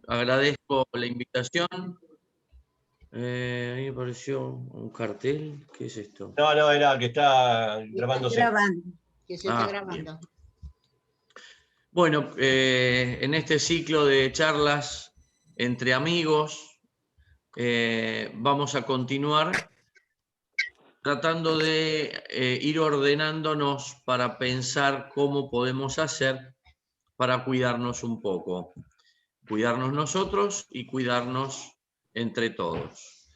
Agradezco la invitación. Ahí apareció un cartel. ¿Qué es esto? No, era que está grabándose. Grabando, que se está Bien. grabando. Bueno, en este ciclo de charlas entre amigos, vamos a continuar tratando de ir ordenándonos para pensar cómo podemos hacer para cuidarnos un poco. Cuidarnos nosotros y cuidarnos entre todos.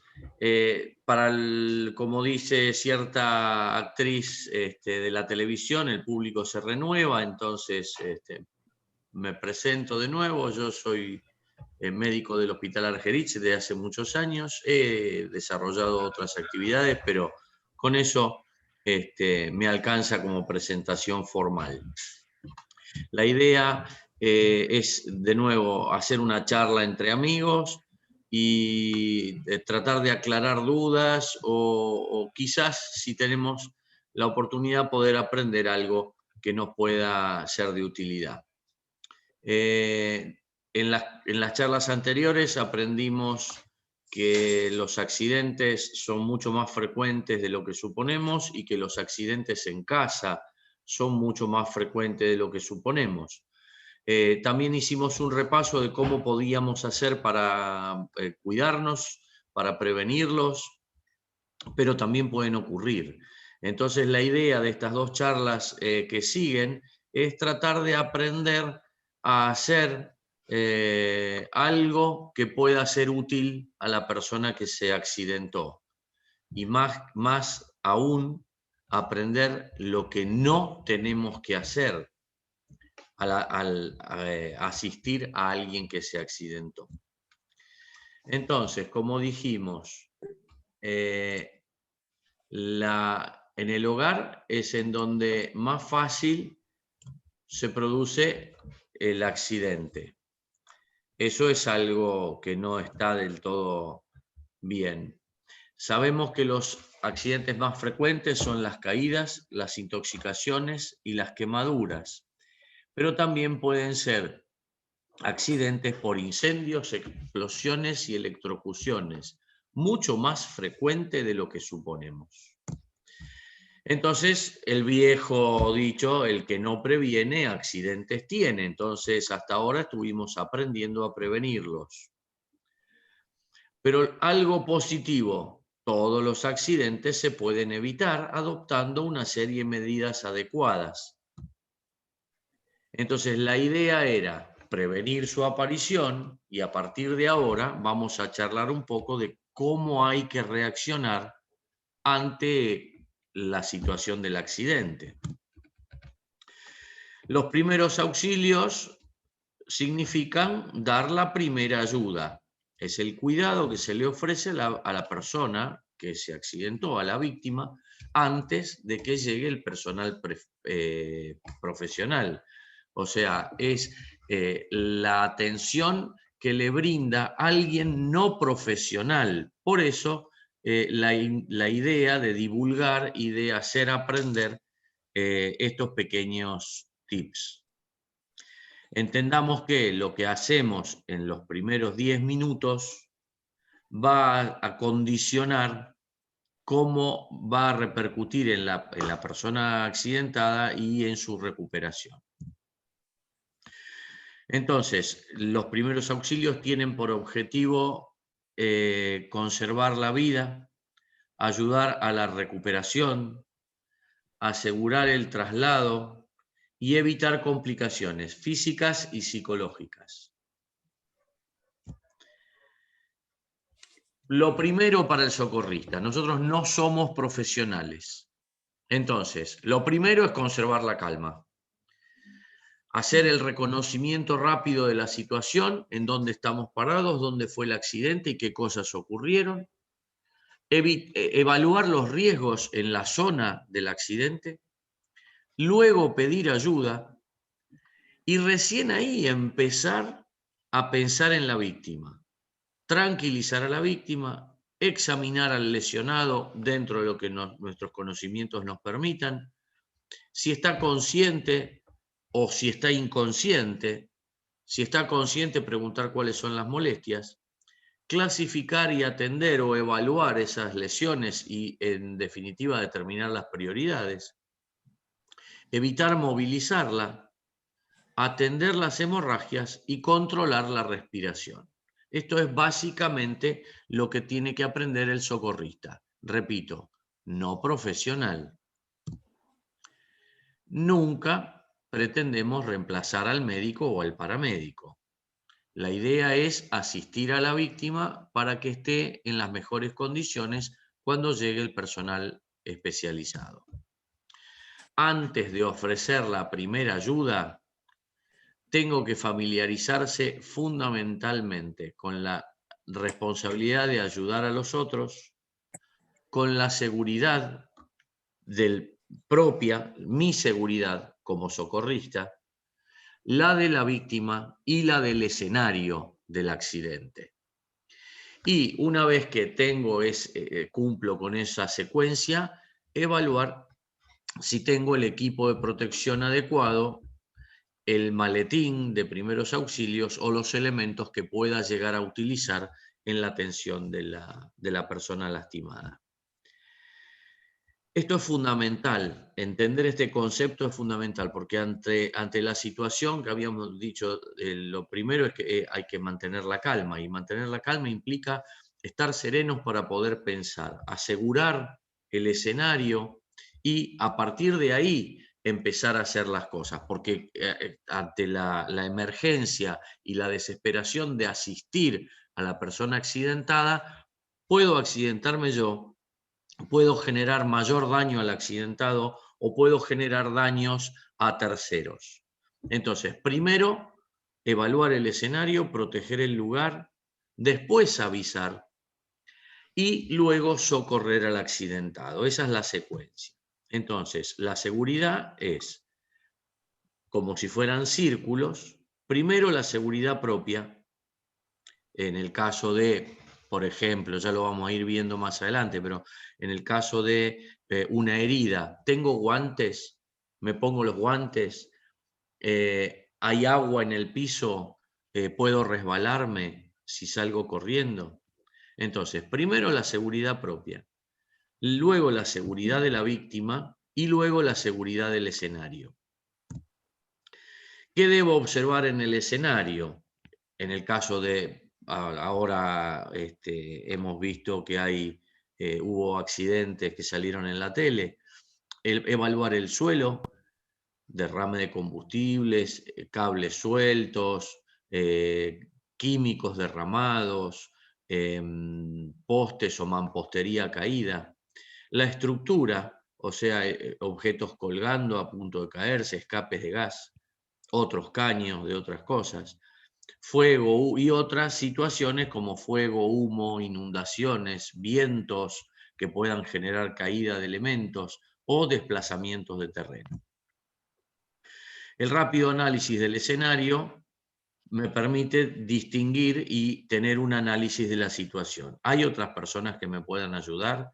Como dice cierta actriz de la televisión, el público se renueva, entonces me presento de nuevo. Yo soy médico del Hospital Argerich desde hace muchos años. He desarrollado otras actividades, pero con eso me alcanza como presentación formal. La idea es, de nuevo, hacer una charla entre amigos y tratar de aclarar dudas o quizás, si tenemos la oportunidad, poder aprender algo que nos pueda ser de utilidad. En las charlas anteriores aprendimos que los accidentes son mucho más frecuentes de lo que suponemos y que los accidentes en casa son mucho más frecuentes de lo que suponemos. También hicimos un repaso de cómo podíamos hacer para cuidarnos, para prevenirlos, pero también pueden ocurrir. Entonces, la idea de estas dos charlas que siguen es tratar de aprender a hacer algo que pueda ser útil a la persona que se accidentó. Y más aún, aprender lo que no tenemos que hacer al asistir a alguien que se accidentó. Entonces, como dijimos, en el hogar es en donde más fácil se produce el accidente. Eso es algo que no está del todo bien. Sabemos que los accidentes más frecuentes son las caídas, las intoxicaciones y las quemaduras, pero también pueden ser accidentes por incendios, explosiones y electrocuciones, mucho más frecuente de lo que suponemos. Entonces, el viejo dicho, el que no previene, accidentes tiene. Entonces, hasta ahora estuvimos aprendiendo a prevenirlos. Pero algo positivo, todos los accidentes se pueden evitar adoptando una serie de medidas adecuadas. Entonces, la idea era prevenir su aparición y a partir de ahora vamos a charlar un poco de cómo hay que reaccionar ante la situación del accidente. Los primeros auxilios significan dar la primera ayuda. Es el cuidado que se le ofrece a la persona que se accidentó, a la víctima, antes de que llegue el personal profesional. O sea, es la atención que le brinda alguien no profesional. Por eso, la idea de divulgar y de hacer aprender estos pequeños tips. Entendamos que lo que hacemos en los primeros 10 minutos va a condicionar cómo va a repercutir en la persona accidentada y en su recuperación. Entonces, los primeros auxilios tienen por objetivo conservar la vida, ayudar a la recuperación, asegurar el traslado y evitar complicaciones físicas y psicológicas. Lo primero para el socorrista, nosotros no somos profesionales. Entonces, lo primero es conservar la calma. Hacer el reconocimiento rápido de la situación, en dónde estamos parados, dónde fue el accidente y qué cosas ocurrieron. Evaluar los riesgos en la zona del accidente. Luego pedir ayuda. Y recién ahí empezar a pensar en la víctima. Tranquilizar a la víctima, examinar al lesionado dentro de lo que nuestros conocimientos nos permitan, si está consciente o si está inconsciente, Si está consciente, preguntar cuáles son las molestias, clasificar y atender o evaluar esas lesiones y, en definitiva, determinar las prioridades, evitar movilizarla, atender las hemorragias y controlar la respiración. Esto es básicamente lo que tiene que aprender el socorrista. Repito, no profesional. Nunca pretendemos reemplazar al médico o al paramédico. La idea es asistir a la víctima para que esté en las mejores condiciones cuando llegue el personal especializado. Antes de ofrecer la primera ayuda, tengo que familiarizarse fundamentalmente con la responsabilidad de ayudar a los otros, con la seguridad mi seguridad como socorrista, la de la víctima y la del escenario del accidente. Y una vez que cumplo con esa secuencia, evaluar si tengo el equipo de protección adecuado, el maletín de primeros auxilios o los elementos que pueda llegar a utilizar en la atención de la persona lastimada. Esto es fundamental, entender este concepto es fundamental, porque ante la situación que habíamos dicho, lo primero es que hay que mantener la calma, y mantener la calma implica estar serenos para poder pensar, asegurar el escenario y a partir de ahí empezar a hacer las cosas, porque ante la emergencia y la desesperación de asistir a la persona accidentada, puedo accidentarme yo, puedo generar mayor daño al accidentado o puedo generar daños a terceros. Entonces, primero, evaluar el escenario, proteger el lugar, después avisar y luego socorrer al accidentado. Esa es la secuencia. Entonces, la seguridad es como si fueran círculos. Primero, la seguridad propia. En el caso de, por ejemplo, ya lo vamos a ir viendo más adelante, pero en el caso de una herida, ¿tengo guantes? ¿Me pongo los guantes? ¿Hay agua en el piso? ¿Puedo resbalarme si salgo corriendo? Entonces, primero la seguridad propia, luego la seguridad de la víctima y luego la seguridad del escenario. ¿Qué debo observar en el escenario? En el caso de, ahora hemos visto que hubo accidentes que salieron en la tele, evaluar el suelo, derrame de combustibles, cables sueltos, químicos derramados, postes o mampostería caída, la estructura, o sea, objetos colgando a punto de caerse, escapes de gas, otros caños de otras cosas, fuego y otras situaciones como fuego, humo, inundaciones, vientos que puedan generar caída de elementos o desplazamientos de terreno. El rápido análisis del escenario me permite distinguir y tener un análisis de la situación. ¿Hay otras personas que me puedan ayudar?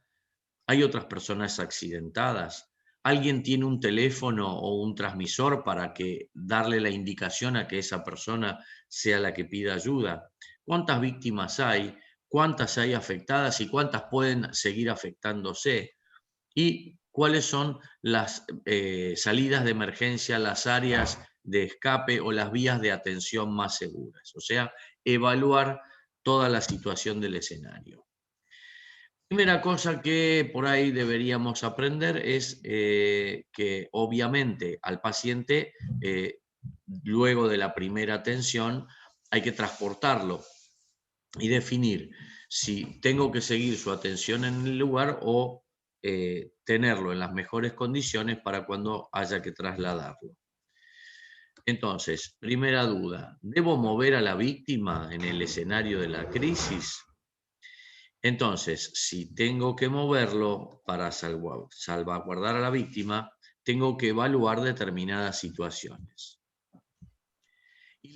¿Hay otras personas accidentadas? ¿Alguien tiene un teléfono o un transmisor para darle la indicación a que esa persona sea la que pida ayuda? ¿Cuántas víctimas hay? ¿Cuántas hay afectadas y cuántas pueden seguir afectándose? ¿Y cuáles son las salidas de emergencia, las áreas de escape o las vías de atención más seguras? O sea, evaluar toda la situación del escenario. Primera cosa que por ahí deberíamos aprender es que obviamente al paciente, luego de la primera atención, hay que transportarlo y definir si tengo que seguir su atención en el lugar o tenerlo en las mejores condiciones para cuando haya que trasladarlo. Entonces, primera duda, ¿debo mover a la víctima en el escenario de la crisis? Entonces, si tengo que moverlo para salvaguardar a la víctima, tengo que evaluar determinadas situaciones. Y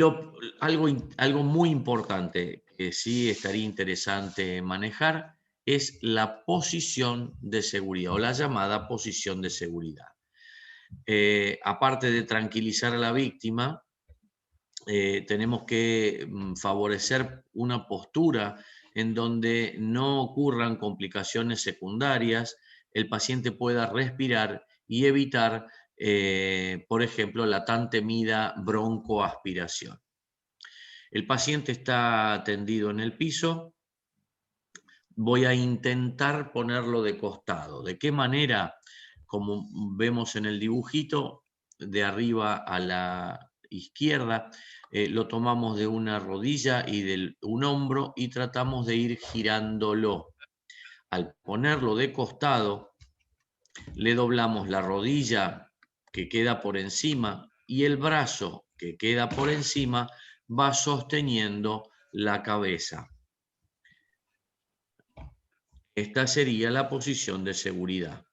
algo muy importante que sí estaría interesante manejar es la posición de seguridad o la llamada posición de seguridad. Aparte de tranquilizar a la víctima, tenemos que favorecer una postura en donde no ocurran complicaciones secundarias, el paciente pueda respirar y evitar, por ejemplo, la tan temida broncoaspiración. El paciente está tendido en el piso. Voy a intentar ponerlo de costado. ¿De qué manera? Como vemos en el dibujito, de arriba a la izquierda, lo tomamos de una rodilla y de un hombro y tratamos de ir girándolo. Al ponerlo de costado, le doblamos la rodilla que queda por encima y el brazo que queda por encima va sosteniendo la cabeza. Esta sería la posición de seguridad.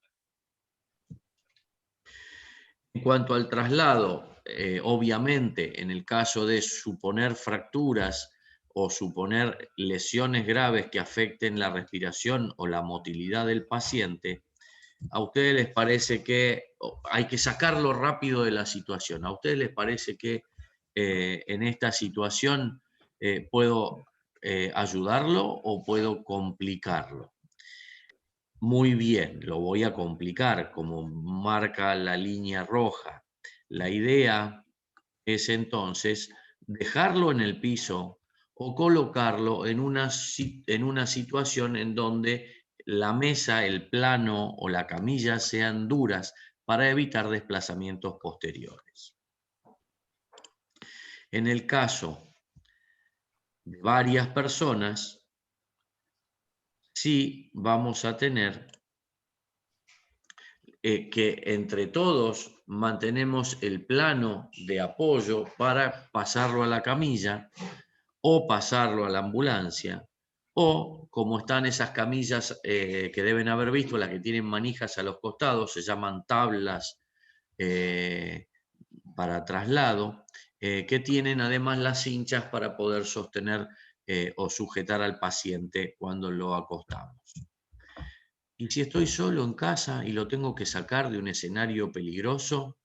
En cuanto al traslado, obviamente, en el caso de suponer fracturas o suponer lesiones graves que afecten la respiración o la motilidad del paciente, ¿a ustedes les parece que hay que sacarlo rápido de la situación? ¿A ustedes les parece que en esta situación puedo ayudarlo o puedo complicarlo? Muy bien, lo voy a complicar como marca la línea roja. La idea es entonces dejarlo en el piso o colocarlo en una situación en donde la mesa, el plano o la camilla sean duras para evitar desplazamientos posteriores. En el caso de varias personas, sí vamos a tener que entre todos mantenemos el plano de apoyo para pasarlo a la camilla o pasarlo a la ambulancia, o como están esas camillas que deben haber visto, las que tienen manijas a los costados, se llaman tablas para traslado, que tienen además las cinchas para poder sostener o sujetar al paciente cuando lo acostamos. Y si estoy solo en casa y lo tengo que sacar de un escenario peligroso,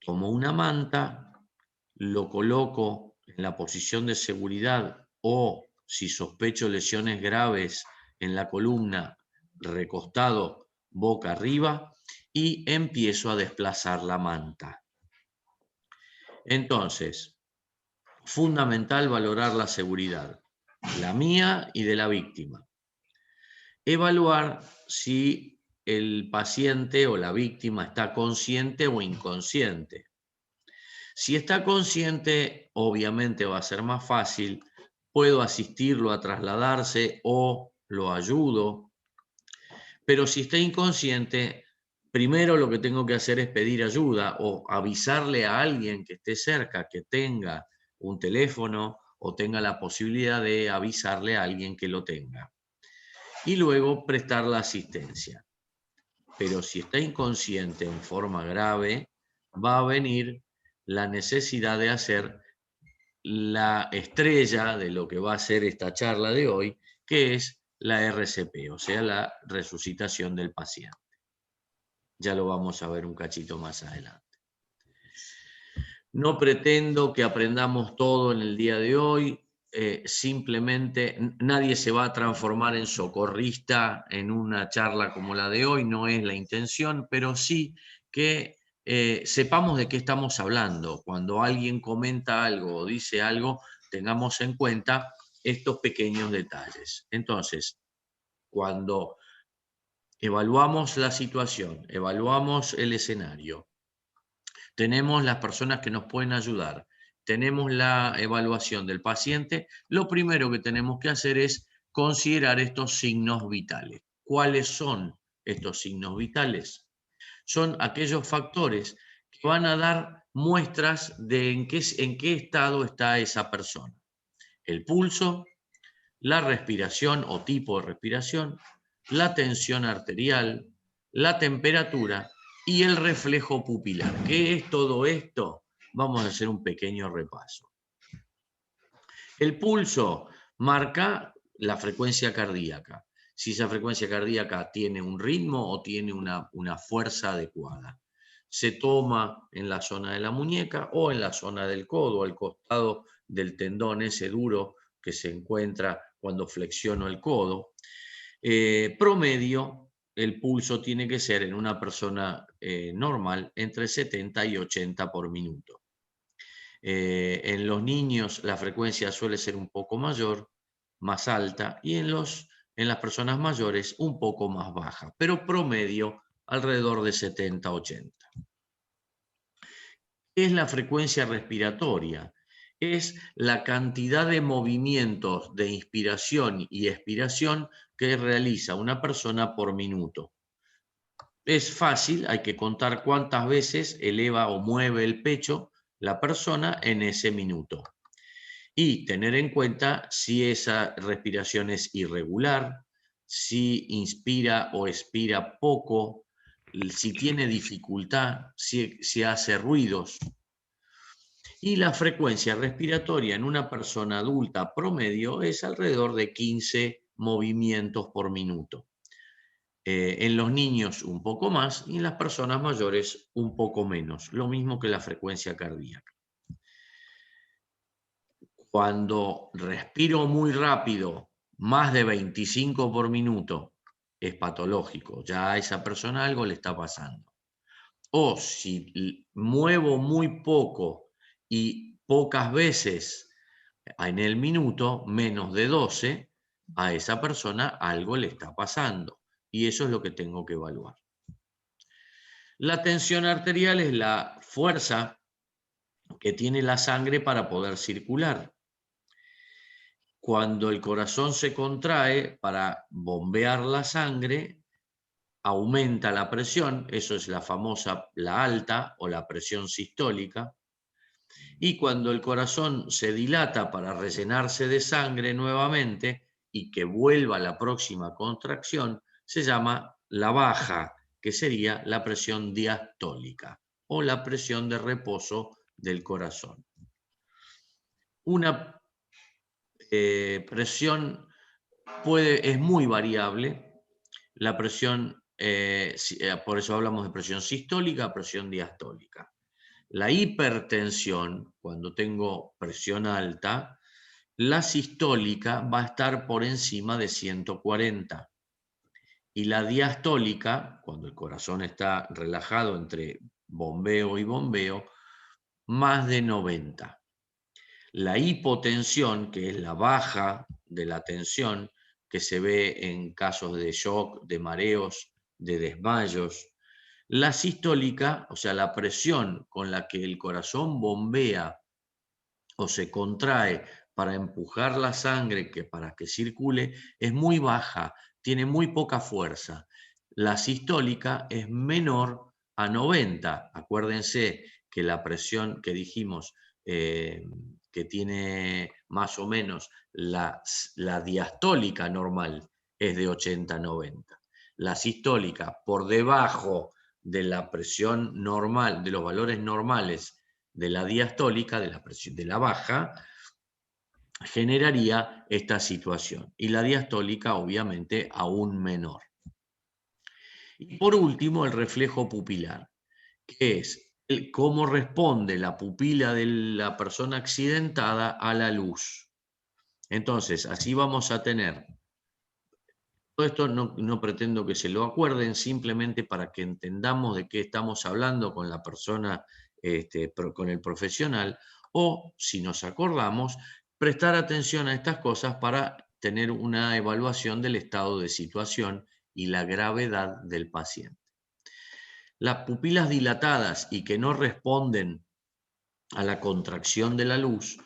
tomo una manta, lo coloco en la posición de seguridad o, si sospecho lesiones graves en la columna, recostado boca arriba y empiezo a desplazar la manta. Entonces, fundamental valorar la seguridad, la mía y de la víctima. Evaluar si el paciente o la víctima está consciente o inconsciente. Si está consciente, obviamente va a ser más fácil, puedo asistirlo a trasladarse o lo ayudo, pero si está inconsciente, primero lo que tengo que hacer es pedir ayuda o avisarle a alguien que esté cerca, que tenga un teléfono o tenga la posibilidad de avisarle a alguien que lo tenga. Y luego prestar la asistencia. Pero si está inconsciente en forma grave, va a venir la necesidad de hacer la estrella de lo que va a ser esta charla de hoy, que es la RCP, o sea, la resucitación del paciente. Ya lo vamos a ver un cachito más adelante. No pretendo que aprendamos todo en el día de hoy. Simplemente nadie se va a transformar en socorrista en una charla como la de hoy, no es la intención, pero sí que sepamos de qué estamos hablando. Cuando alguien comenta algo o dice algo, tengamos en cuenta estos pequeños detalles. Entonces, cuando evaluamos la situación, evaluamos el escenario, tenemos las personas que nos pueden ayudar, tenemos la evaluación del paciente, lo primero que tenemos que hacer es considerar estos signos vitales. ¿Cuáles son estos signos vitales? Son aquellos factores que van a dar muestras de en qué estado está esa persona. El pulso, la respiración o tipo de respiración, la tensión arterial, la temperatura y el reflejo pupilar. ¿Qué es todo esto? Vamos a hacer un pequeño repaso. El pulso marca la frecuencia cardíaca. Si esa frecuencia cardíaca tiene un ritmo o tiene una fuerza adecuada. Se toma en la zona de la muñeca o en la zona del codo, al costado del tendón ese duro que se encuentra cuando flexiono el codo. Promedio, el pulso tiene que ser en una persona normal entre 70 y 80 por minuto. En los niños la frecuencia suele ser un poco mayor, más alta, y en las personas mayores un poco más baja, pero promedio alrededor de 70-80. ¿Qué es la frecuencia respiratoria? Es la cantidad de movimientos de inspiración y expiración que realiza una persona por minuto. Es fácil, hay que contar cuántas veces eleva o mueve el pecho la persona en ese minuto. Y tener en cuenta si esa respiración es irregular, si inspira o expira poco, si tiene dificultad, si hace ruidos. Y la frecuencia respiratoria en una persona adulta promedio es alrededor de 15 movimientos por minuto. En los niños un poco más y en las personas mayores un poco menos, lo mismo que la frecuencia cardíaca. Cuando respiro muy rápido, más de 25 por minuto, es patológico, ya a esa persona algo le está pasando. O si muevo muy poco y pocas veces en el minuto, menos de 12, a esa persona algo le está pasando. Y eso es lo que tengo que evaluar. La tensión arterial es la fuerza que tiene la sangre para poder circular. Cuando el corazón se contrae para bombear la sangre, aumenta la presión, eso es la famosa, la alta o la presión sistólica. Y cuando el corazón se dilata para rellenarse de sangre nuevamente y que vuelva la próxima contracción, se llama la baja, que sería la presión diastólica o la presión de reposo del corazón. Una presión es muy variable. La presión, por eso hablamos de presión sistólica, presión diastólica. La hipertensión, cuando tengo presión alta, la sistólica va a estar por encima de 140. Y la diastólica, cuando el corazón está relajado entre bombeo y bombeo, más de 90. La hipotensión, que es la baja de la tensión, que se ve en casos de shock, de mareos, de desmayos. La sistólica, o sea, la presión con la que el corazón bombea o se contrae para empujar la sangre para que circule, es muy baja, tiene muy poca fuerza. La sistólica es menor a 90. Acuérdense que la presión que dijimos que tiene más o menos la diastólica normal es de 80-90. La sistólica por debajo de la presión normal, de los valores normales de la diastólica, de la presión de la baja, generaría esta situación. Y la diastólica, obviamente, aún menor. Y por último, el reflejo pupilar, que es cómo responde la pupila de la persona accidentada a la luz. Entonces, así vamos a tener. Todo esto no pretendo que se lo acuerden, simplemente para que entendamos de qué estamos hablando con la persona, con el profesional, o si nos acordamos, prestar atención a estas cosas para tener una evaluación del estado de situación y la gravedad del paciente. Las pupilas dilatadas y que no responden a la contracción de la luz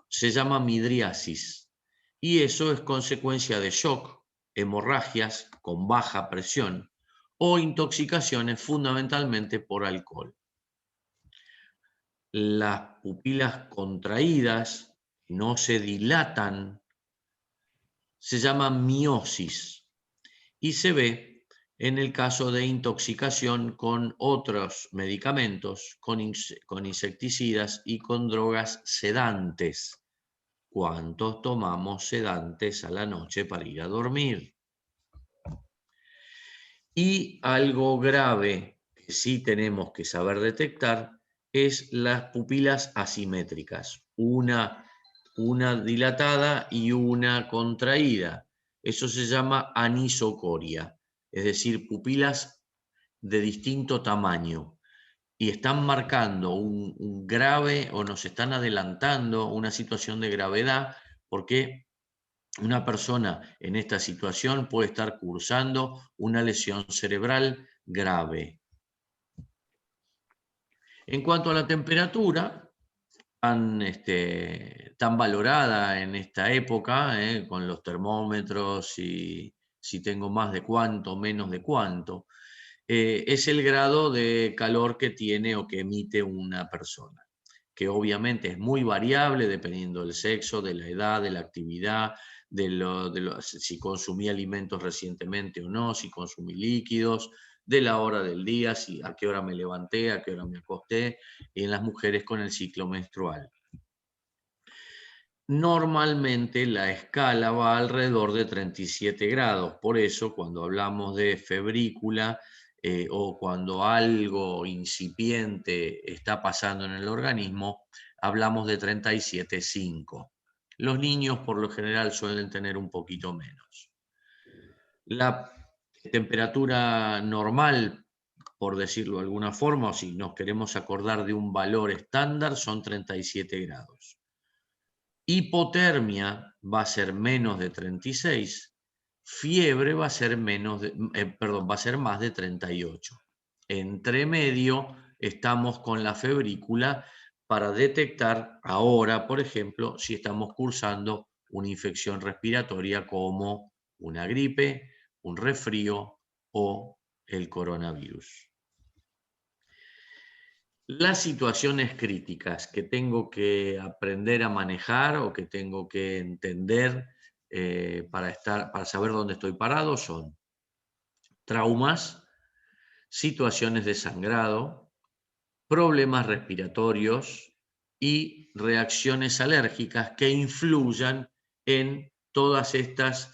se llama midriasis, y eso es consecuencia de shock, hemorragias con baja presión o intoxicaciones fundamentalmente por alcohol. Las pupilas contraídas no se dilatan, se llama miosis y se ve en el caso de intoxicación con otros medicamentos, con insecticidas y con drogas sedantes. ¿Cuántos tomamos sedantes a la noche para ir a dormir? Y algo grave que que sí tenemos que saber detectar es las pupilas asimétricas, una dilatada y una contraída. Eso se llama anisocoria, es decir, pupilas de distinto tamaño. Y están marcando un grave, o nos están adelantando una situación de gravedad, porque una persona en esta situación puede estar cursando una lesión cerebral grave. En cuanto a la temperatura, tan valorada en esta época, con los termómetros y si tengo más de cuánto, menos de cuánto, es el grado de calor que tiene o que emite una persona, que obviamente es muy variable dependiendo del sexo, de la edad, de la actividad, si consumí alimentos recientemente o no, si consumí líquidos, de la hora del día, a qué hora me levanté, a qué hora me acosté, y en las mujeres con el ciclo menstrual. Normalmente la escala va alrededor de 37 grados, por eso cuando hablamos de febrícula o cuando algo incipiente está pasando en el organismo, hablamos de 37,5. Los niños por lo general suelen tener un poquito menos. La temperatura normal, por decirlo de alguna forma, o si nos queremos acordar de un valor estándar, son 37 grados. Hipotermia va a ser menos de 36, fiebre va a ser va a ser más de 38. Entre medio estamos con la febrícula para detectar ahora, por ejemplo, si estamos cursando una infección respiratoria como una gripe, un resfrío o el coronavirus. Las situaciones críticas que tengo que aprender a manejar o que tengo que entender para saber dónde estoy parado son traumas, situaciones de sangrado, problemas respiratorios y reacciones alérgicas que influyan en todos estos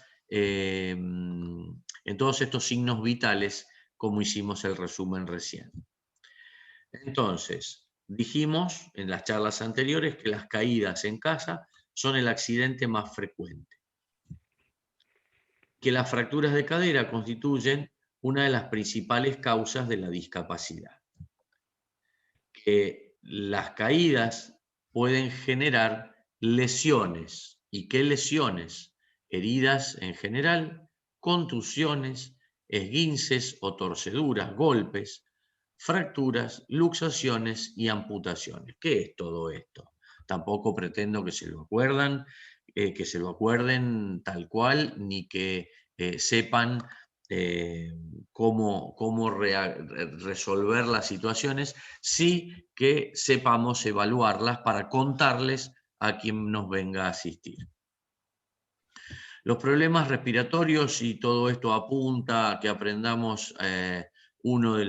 signos vitales, como hicimos el resumen recién. Entonces, dijimos en las charlas anteriores que las caídas en casa son el accidente más frecuente, que las fracturas de cadera constituyen una de las principales causas de la discapacidad, que las caídas pueden generar lesiones. ¿Y qué lesiones? Heridas en general, contusiones, esguinces o torceduras, golpes, fracturas, luxaciones y amputaciones. ¿Qué es todo esto? Tampoco pretendo que se lo acuerden tal cual, ni que sepan cómo resolver las situaciones, sí que sepamos evaluarlas para contarles a quien nos venga a asistir. Los problemas respiratorios, y todo esto apunta a que aprendamos uno de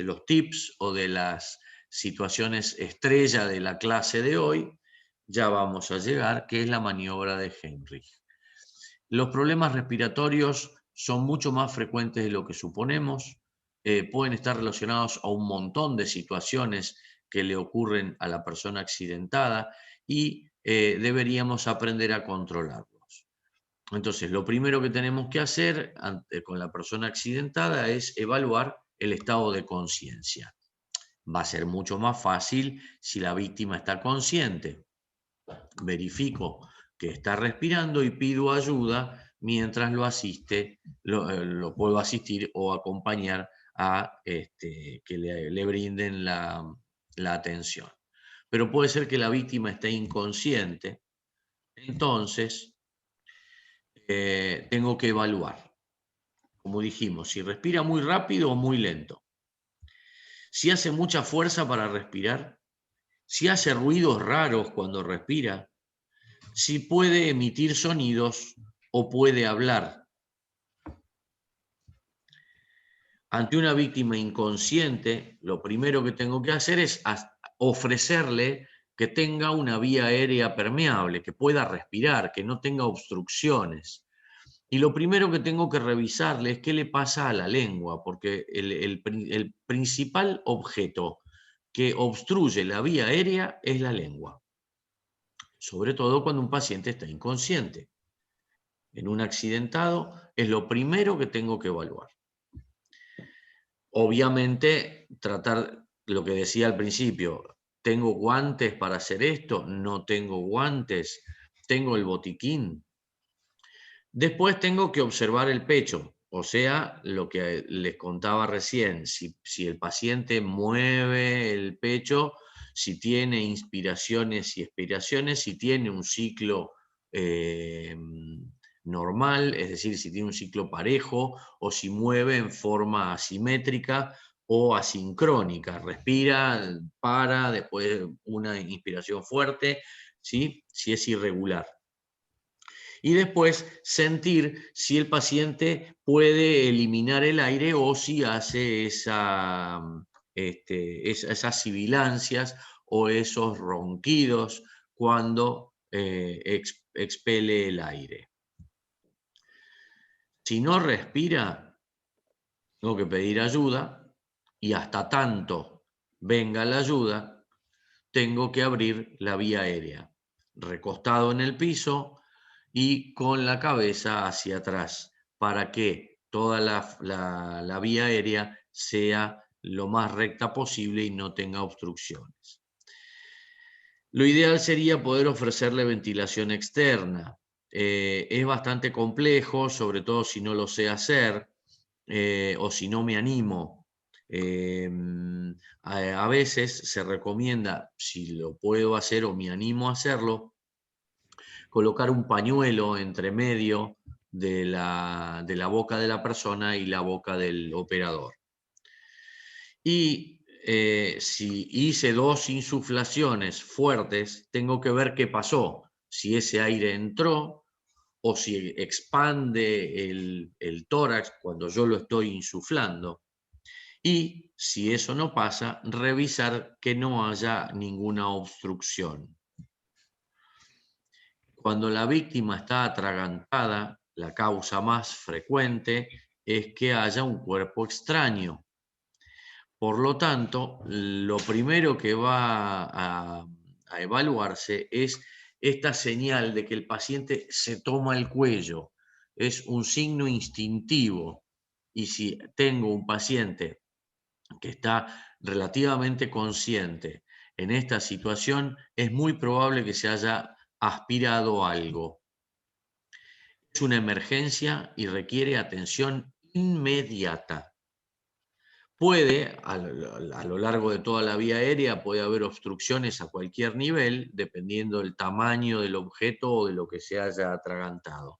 los tips o de las situaciones estrella de la clase de hoy, ya vamos a llegar, que es la maniobra de Heinrich. Los problemas respiratorios son mucho más frecuentes de lo que suponemos, pueden estar relacionados a un montón de situaciones que le ocurren a la persona accidentada y deberíamos aprender a controlarlos. Entonces, lo primero que tenemos que hacer con la persona accidentada es evaluar el estado de conciencia. Va a ser mucho más fácil si la víctima está consciente. Verifico que está respirando y pido ayuda mientras lo puedo asistir o acompañar a que le brinden la atención. Pero puede ser que la víctima esté inconsciente, entonces tengo que evaluar, como dijimos, si respira muy rápido o muy lento, si hace mucha fuerza para respirar, si hace ruidos raros cuando respira, si puede emitir sonidos o puede hablar. Ante una víctima inconsciente, lo primero que tengo que hacer es ofrecerle que tenga una vía aérea permeable, que pueda respirar, que no tenga obstrucciones. Y lo primero que tengo que revisarle es qué le pasa a la lengua, porque el principal objeto que obstruye la vía aérea es la lengua, sobre todo cuando un paciente está inconsciente. En un accidentado es lo primero que tengo que evaluar. Obviamente, tratar lo que decía al principio, ¿tengo guantes para hacer esto? ¿No tengo guantes? ¿Tengo el botiquín? Después tengo que observar el pecho, o sea, lo que les contaba recién, si el paciente mueve el pecho, si tiene inspiraciones y expiraciones, si tiene un ciclo normal, es decir, si tiene un ciclo parejo, o si mueve en forma asimétrica o asincrónica, respira, para, después una inspiración fuerte, ¿sí? Si es irregular. Y después sentir si el paciente puede eliminar el aire o si hace esas sibilancias o esos ronquidos cuando expele el aire. Si no respira, tengo que pedir ayuda y hasta tanto venga la ayuda, tengo que abrir la vía aérea, recostado en el piso y con la cabeza hacia atrás, para que toda la vía aérea sea lo más recta posible y no tenga obstrucciones. Lo ideal sería poder ofrecerle ventilación externa. Es bastante complejo, sobre todo si no lo sé hacer o si no me animo. A veces se recomienda, si lo puedo hacer o me animo a hacerlo, colocar un pañuelo entre medio de la boca de la persona y la boca del operador. Y si hice 2 insuflaciones fuertes, tengo que ver qué pasó, si ese aire entró o si expande el tórax cuando yo lo estoy insuflando. Y si eso no pasa, revisar que no haya ninguna obstrucción. Cuando la víctima está atragantada, la causa más frecuente es que haya un cuerpo extraño. Por lo tanto, lo primero que va a evaluarse es esta señal de que el paciente se toma el cuello. Es un signo instintivo. Y si tengo un paciente que está relativamente consciente en esta situación, es muy probable que se haya aspirado algo. Es una emergencia y requiere atención inmediata. Puede, a lo largo de toda la vía aérea, puede haber obstrucciones a cualquier nivel, dependiendo del tamaño del objeto o de lo que se haya atragantado.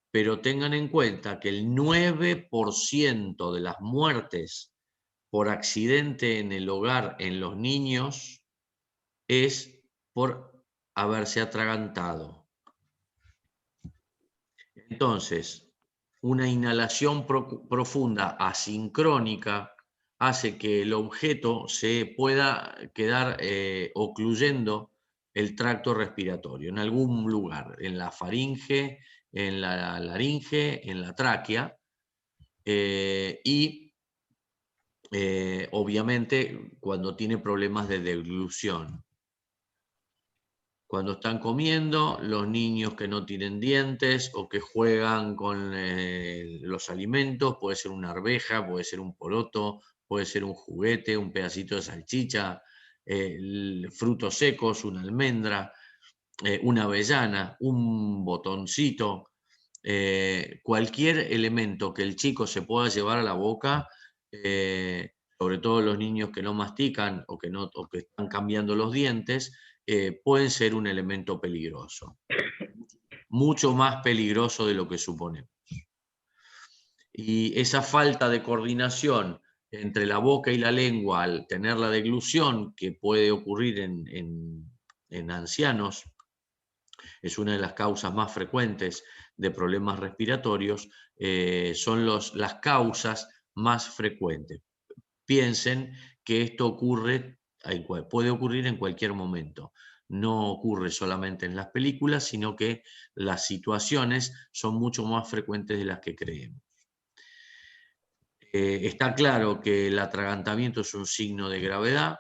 Pero tengan en cuenta que el 9% de las muertes por accidente en el hogar en los niños es por haberse atragantado. Entonces, una inhalación profunda asincrónica hace que el objeto se pueda quedar ocluyendo el tracto respiratorio en algún lugar, en la faringe, en la laringe, en la tráquea, y obviamente cuando tiene problemas de deglución. Cuando están comiendo, los niños que no tienen dientes o que juegan con los alimentos, puede ser una arveja, puede ser un poroto, puede ser un juguete, un pedacito de salchicha, frutos secos, una almendra, una avellana, un botoncito, cualquier elemento que el chico se pueda llevar a la boca, sobre todo los niños que no mastican o que están cambiando los dientes, pueden ser un elemento peligroso, mucho más peligroso de lo que suponemos. Y esa falta de coordinación entre la boca y la lengua al tener la deglución, que puede ocurrir en ancianos, es una de las causas más frecuentes de problemas respiratorios, son las causas más frecuentes. Piensen que esto puede ocurrir en cualquier momento. no ocurre solamente en las películas, sino que las situaciones son mucho más frecuentes de las que creemos. Está claro que el atragantamiento es un signo de gravedad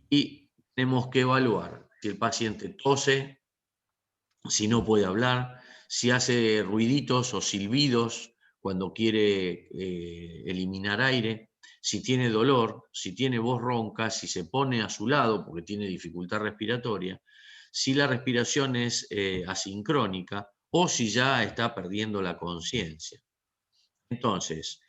y tenemos que evaluar si el paciente tose, si no puede hablar, si hace ruiditos o silbidos cuando quiere eliminar aire, si tiene dolor, si tiene voz ronca, si se pone a su lado porque tiene dificultad respiratoria, si la respiración es asincrónica o si ya está perdiendo la conciencia. Entonces,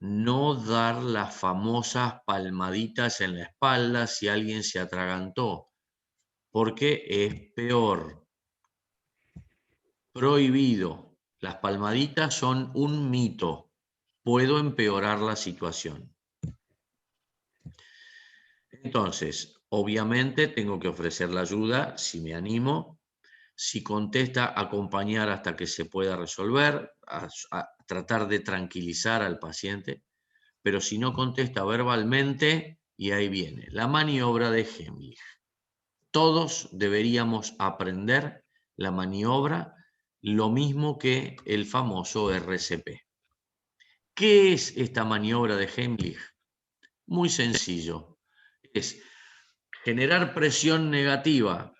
no dar las famosas palmaditas en la espalda si alguien se atragantó, porque es peor. Prohibido. Las palmaditas son un mito. Puedo empeorar la situación. Entonces, obviamente tengo que ofrecer la ayuda si me animo. Si contesta, acompañar hasta que se pueda resolver, a tratar de tranquilizar al paciente. Pero si no contesta verbalmente, y ahí viene, la maniobra de Heimlich. Todos deberíamos aprender la maniobra, lo mismo que el famoso RCP. ¿Qué es esta maniobra de Heimlich? Muy sencillo. Es generar presión negativa,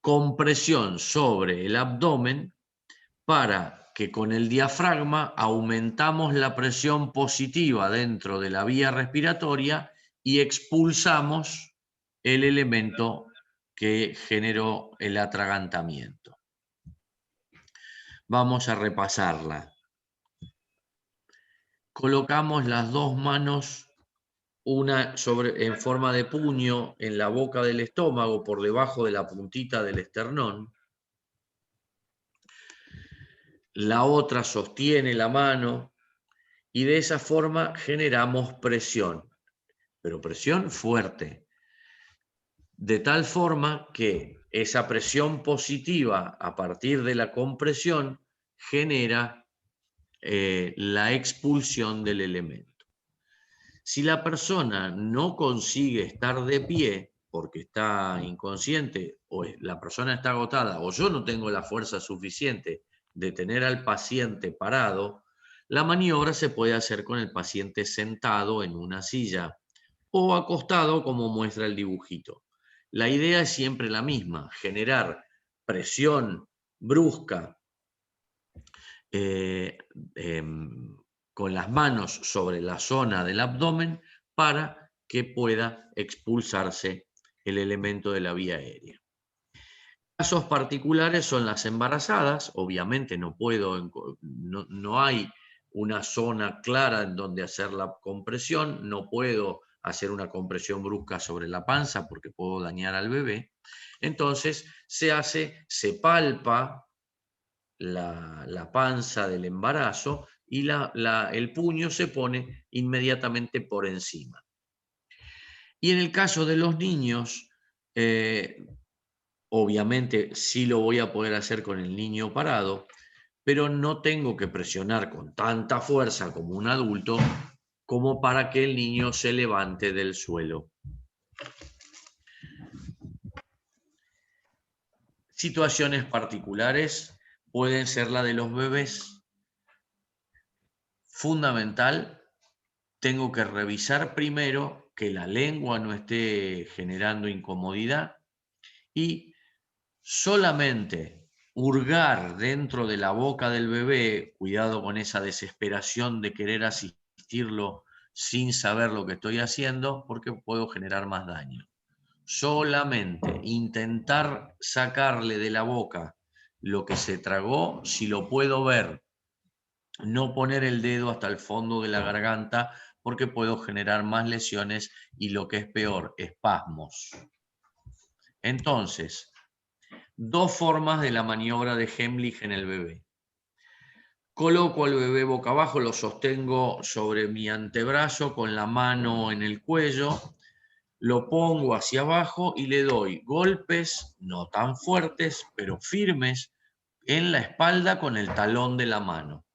compresión sobre el abdomen, para que con el diafragma aumentamos la presión positiva dentro de la vía respiratoria y expulsamos el elemento que generó el atragantamiento. Vamos a repasarla. Colocamos las dos manos, una en forma de puño en la boca del estómago, por debajo de la puntita del esternón. La otra sostiene la mano y de esa forma generamos presión, pero presión fuerte, de tal forma que esa presión positiva a partir de la compresión genera la expulsión del elemento. Si la persona no consigue estar de pie porque está inconsciente o la persona está agotada o yo no tengo la fuerza suficiente de tener al paciente parado, la maniobra se puede hacer con el paciente sentado en una silla o acostado, como muestra el dibujito. La idea es siempre la misma, generar presión brusca con las manos sobre la zona del abdomen para que pueda expulsarse el elemento de la vía aérea. Casos particulares son las embarazadas. Obviamente no hay una zona clara en donde hacer la compresión, no puedo hacer una compresión brusca sobre la panza porque puedo dañar al bebé. Entonces se palpa la panza del embarazo y el puño se pone inmediatamente por encima. Y en el caso de los niños, obviamente sí lo voy a poder hacer con el niño parado, pero no tengo que presionar con tanta fuerza como un adulto como para que el niño se levante del suelo. Situaciones particulares pueden ser la de los bebés. Fundamental, tengo que revisar primero que la lengua no esté generando incomodidad y solamente hurgar dentro de la boca del bebé, cuidado con esa desesperación de querer asistirlo sin saber lo que estoy haciendo, porque puedo generar más daño. Solamente intentar sacarle de la boca lo que se tragó, si lo puedo ver, no poner el dedo hasta el fondo de la garganta, porque puedo generar más lesiones y, lo que es peor, espasmos. Entonces, dos formas de la maniobra de Heimlich en el bebé. Coloco al bebé boca abajo, lo sostengo sobre mi antebrazo con la mano en el cuello, lo pongo hacia abajo y le doy golpes, no tan fuertes, pero firmes, en la espalda con el talón de la mano.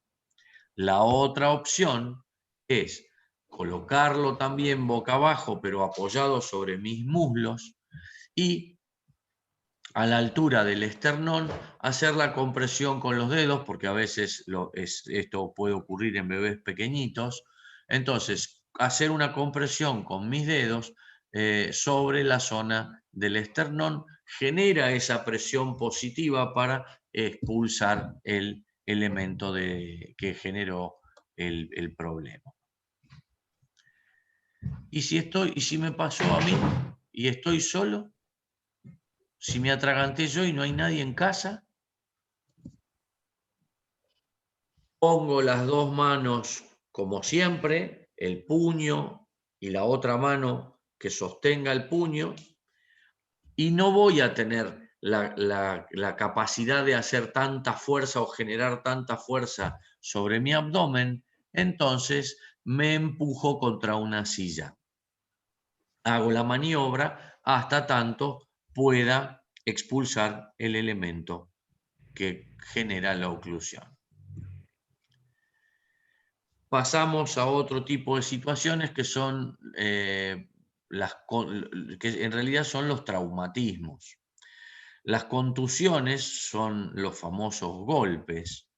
La otra opción es colocarlo también boca abajo, pero apoyado sobre mis muslos, y a la altura del esternón hacer la compresión con los dedos, porque a veces esto puede ocurrir en bebés pequeñitos. Entonces, hacer una compresión con mis dedos sobre la zona del esternón genera esa presión positiva para expulsar el elemento que generó el problema. ¿Y si me pasó a mí y estoy solo? Si me atraganté yo y no hay nadie en casa, pongo las dos manos como siempre, el puño y la otra mano que sostenga el puño, y no voy a tener la capacidad de hacer tanta fuerza o generar tanta fuerza sobre mi abdomen, entonces me empujo contra una silla. Hago la maniobra hasta tanto pueda expulsar el elemento que genera la oclusión. Pasamos a otro tipo de situaciones que son que en realidad son los traumatismos. Las contusiones son los famosos golpes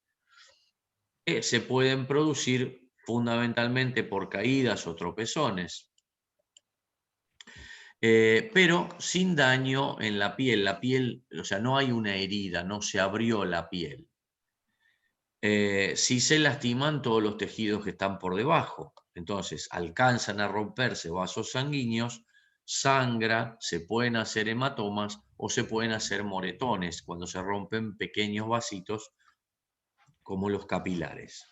que se pueden producir fundamentalmente por caídas o tropezones, pero sin daño en la piel. La piel, o sea, no hay una herida, no se abrió la piel. Sí se lastiman todos los tejidos que están por debajo. Entonces, alcanzan a romperse vasos sanguíneos, sangra, se pueden hacer hematomas o se pueden hacer moretones cuando se rompen pequeños vasitos como los capilares.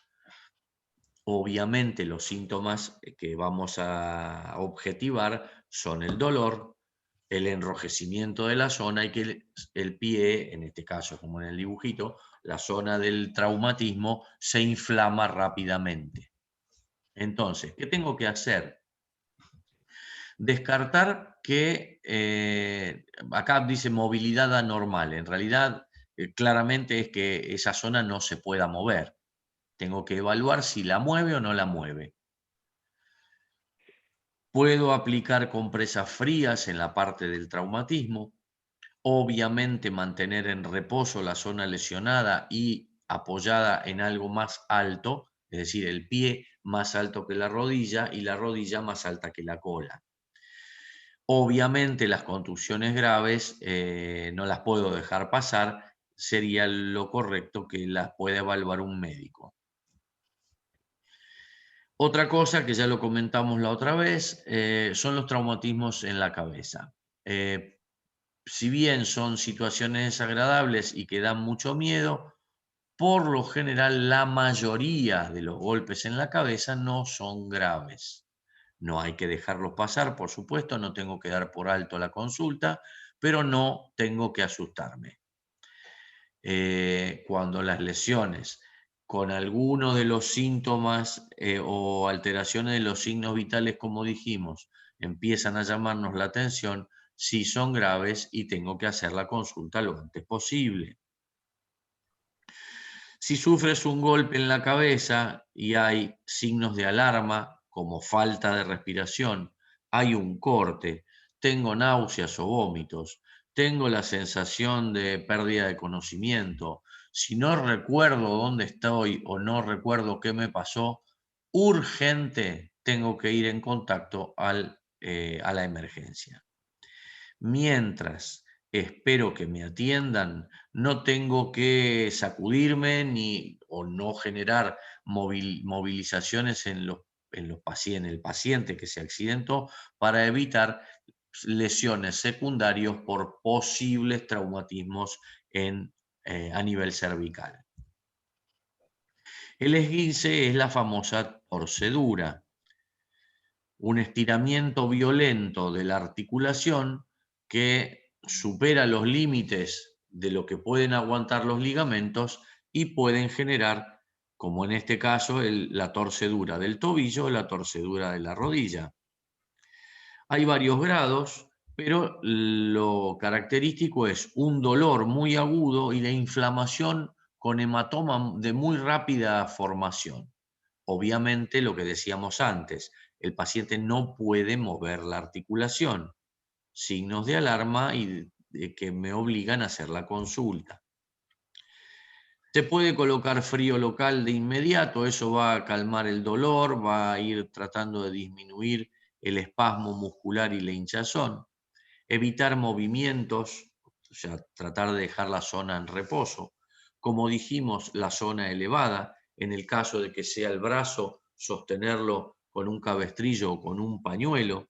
Obviamente los síntomas que vamos a objetivar son el dolor, el enrojecimiento de la zona y que el pie, en este caso como en el dibujito, la zona del traumatismo se inflama rápidamente. Entonces, ¿qué tengo que hacer? Descartar que, acá dice movilidad anormal, en realidad claramente es que esa zona no se pueda mover. Tengo que evaluar si la mueve o no la mueve. Puedo aplicar compresas frías en la parte del traumatismo. Obviamente mantener en reposo la zona lesionada y apoyada en algo más alto, es decir, el pie más alto que la rodilla y la rodilla más alta que la cola. Obviamente las contusiones graves no las puedo dejar pasar, sería lo correcto que las pueda evaluar un médico. Otra cosa que ya lo comentamos la otra vez son los traumatismos en la cabeza. Si bien son situaciones desagradables y que dan mucho miedo, por lo general la mayoría de los golpes en la cabeza no son graves. No hay que dejarlos pasar, por supuesto, no tengo que dar por alto la consulta, pero no tengo que asustarme. Cuando las lesiones con alguno de los síntomas o alteraciones de los signos vitales, como dijimos, empiezan a llamarnos la atención, sí son graves y tengo que hacer la consulta lo antes posible. Si sufres un golpe en la cabeza y hay signos de alarma, como falta de respiración, hay un corte, tengo náuseas o vómitos, tengo la sensación de pérdida de conocimiento, si no recuerdo dónde estoy o no recuerdo qué me pasó, urgente tengo que ir en contacto a la emergencia. Mientras espero que me atiendan, no tengo que sacudirme o no generar movilizaciones en el paciente que se accidentó para evitar lesiones secundarias por posibles traumatismos a nivel cervical. El esguince es la famosa torcedura, un estiramiento violento de la articulación que supera los límites de lo que pueden aguantar los ligamentos y pueden generar, como en este caso, la torcedura del tobillo o la torcedura de la rodilla. Hay varios grados, pero lo característico es un dolor muy agudo y la inflamación con hematoma de muy rápida formación. obviamente lo que decíamos antes, el paciente no puede mover la articulación. Signos de alarma y de que me obligan a hacer la consulta. Se puede colocar frío local de inmediato, eso va a calmar el dolor, va a ir tratando de disminuir el espasmo muscular y la hinchazón. Evitar movimientos, o sea, tratar de dejar la zona en reposo. Como dijimos, la zona elevada, en el caso de que sea el brazo, sostenerlo con un cabestrillo o con un pañuelo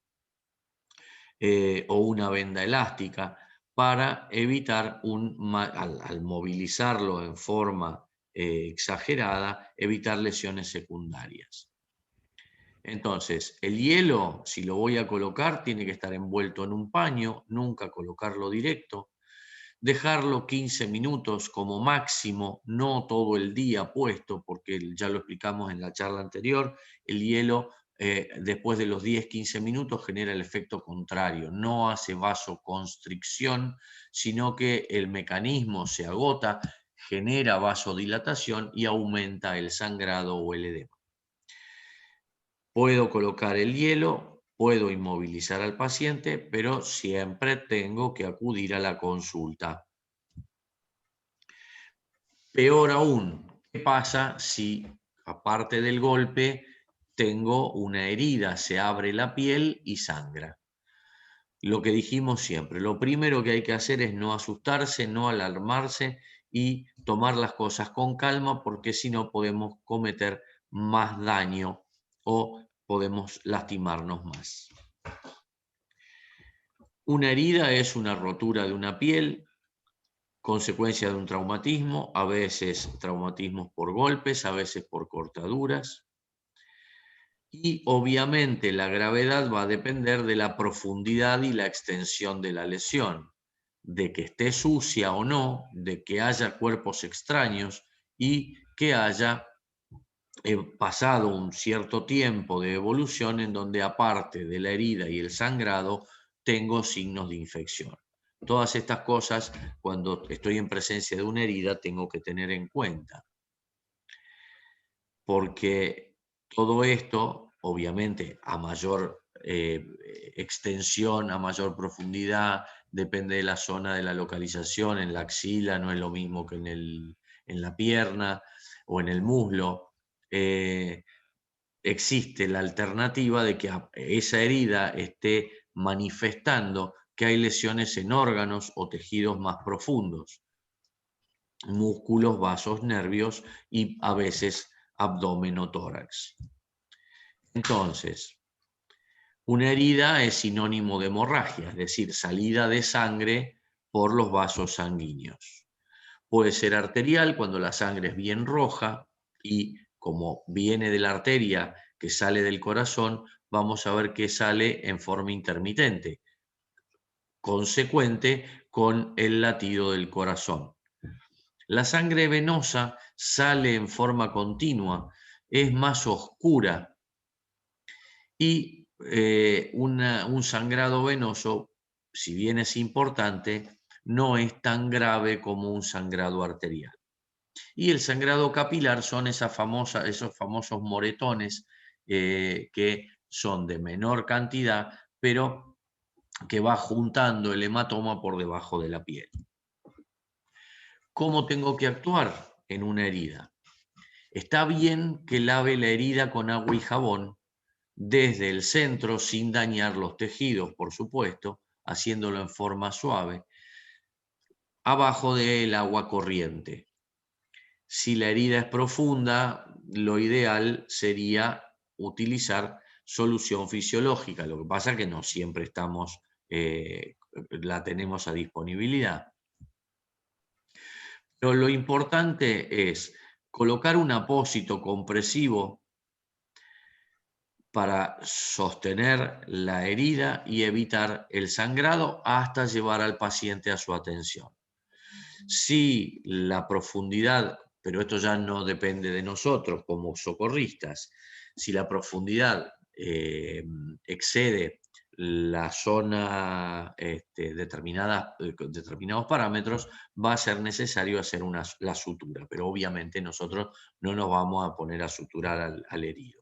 o una venda elástica para evitar, al movilizarlo en forma exagerada, evitar lesiones secundarias. Entonces, el hielo, si lo voy a colocar, tiene que estar envuelto en un paño, nunca colocarlo directo, dejarlo 15 minutos como máximo, no todo el día puesto, porque ya lo explicamos en la charla anterior, el hielo después de los 10-15 minutos genera el efecto contrario, no hace vasoconstricción, sino que el mecanismo se agota, genera vasodilatación y aumenta el sangrado o el edema. Puedo colocar el hielo, puedo inmovilizar al paciente, pero siempre tengo que acudir a la consulta. Peor aún, ¿qué pasa si, aparte del golpe, tengo una herida, se abre la piel y sangra? Lo que dijimos siempre, lo primero que hay que hacer es no asustarse, no alarmarse y tomar las cosas con calma, porque si no podemos cometer más daño o podemos lastimarnos más. Una herida es una rotura de una piel, consecuencia de un traumatismo, a veces traumatismos por golpes, a veces por cortaduras. Y obviamente la gravedad va a depender de la profundidad y la extensión de la lesión, de que esté sucia o no, de que haya cuerpos extraños y que haya pasado un cierto tiempo de evolución en donde aparte de la herida y el sangrado tengo signos de infección. Todas estas cosas, cuando estoy en presencia de una herida, tengo que tener en cuenta. Porque todo esto, obviamente, a mayor extensión, a mayor profundidad, depende de la zona de la localización. En la axila no es lo mismo que en la pierna o en el muslo. Existe la alternativa de que esa herida esté manifestando que hay lesiones en órganos o tejidos más profundos, músculos, vasos, nervios y a veces abdomen o tórax. Entonces, una herida es sinónimo de hemorragia, es decir, salida de sangre por los vasos sanguíneos. Puede ser arterial cuando la sangre es bien roja y como viene de la arteria que sale del corazón, vamos a ver que sale en forma intermitente, consecuente con el latido del corazón. La sangre venosa sale en forma continua, es más oscura y un sangrado venoso, si bien es importante, no es tan grave como un sangrado arterial. Y el sangrado capilar son esos famosos moretones que son de menor cantidad, pero que va juntando el hematoma por debajo de la piel. ¿Cómo tengo que actuar en una herida? Está bien que lave la herida con agua y jabón desde el centro sin dañar los tejidos, por supuesto, haciéndolo en forma suave, abajo del agua corriente. Si la herida es profunda, lo ideal sería utilizar solución fisiológica. Lo que pasa es que no siempre la tenemos a disponibilidad. Pero lo importante es colocar un apósito compresivo para sostener la herida y evitar el sangrado hasta llevar al paciente a su atención. Si la profundidad, pero esto ya no depende de nosotros como socorristas, si la profundidad excede la zona, con determinados parámetros, va a ser necesario hacer la sutura, pero obviamente nosotros no nos vamos a poner a suturar al herido.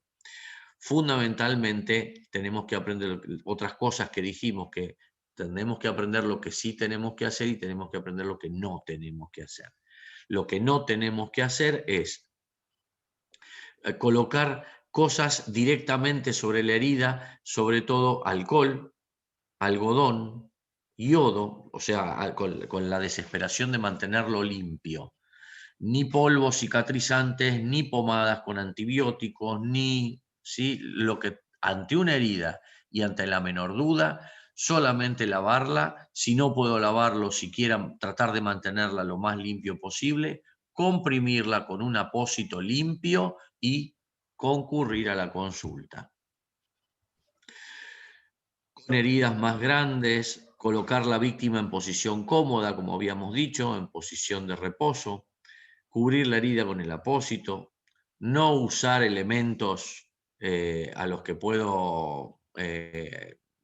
Fundamentalmente tenemos que aprender otras cosas que dijimos, que tenemos que aprender lo que sí tenemos que hacer y tenemos que aprender lo que no tenemos que hacer. Lo que no tenemos que hacer es colocar cosas directamente sobre la herida, sobre todo alcohol, algodón, yodo, o sea, con la desesperación de mantenerlo limpio. Ni polvos cicatrizantes, ni pomadas con antibióticos, ni, ¿sí? Lo que ante una herida y ante la menor duda, solamente lavarla. Si no puedo lavarlo, siquiera tratar de mantenerla lo más limpio posible, comprimirla con un apósito limpio y concurrir a la consulta. Con heridas más grandes, colocar la víctima en posición cómoda, como habíamos dicho, en posición de reposo, cubrir la herida con el apósito, no usar elementos a los que puedo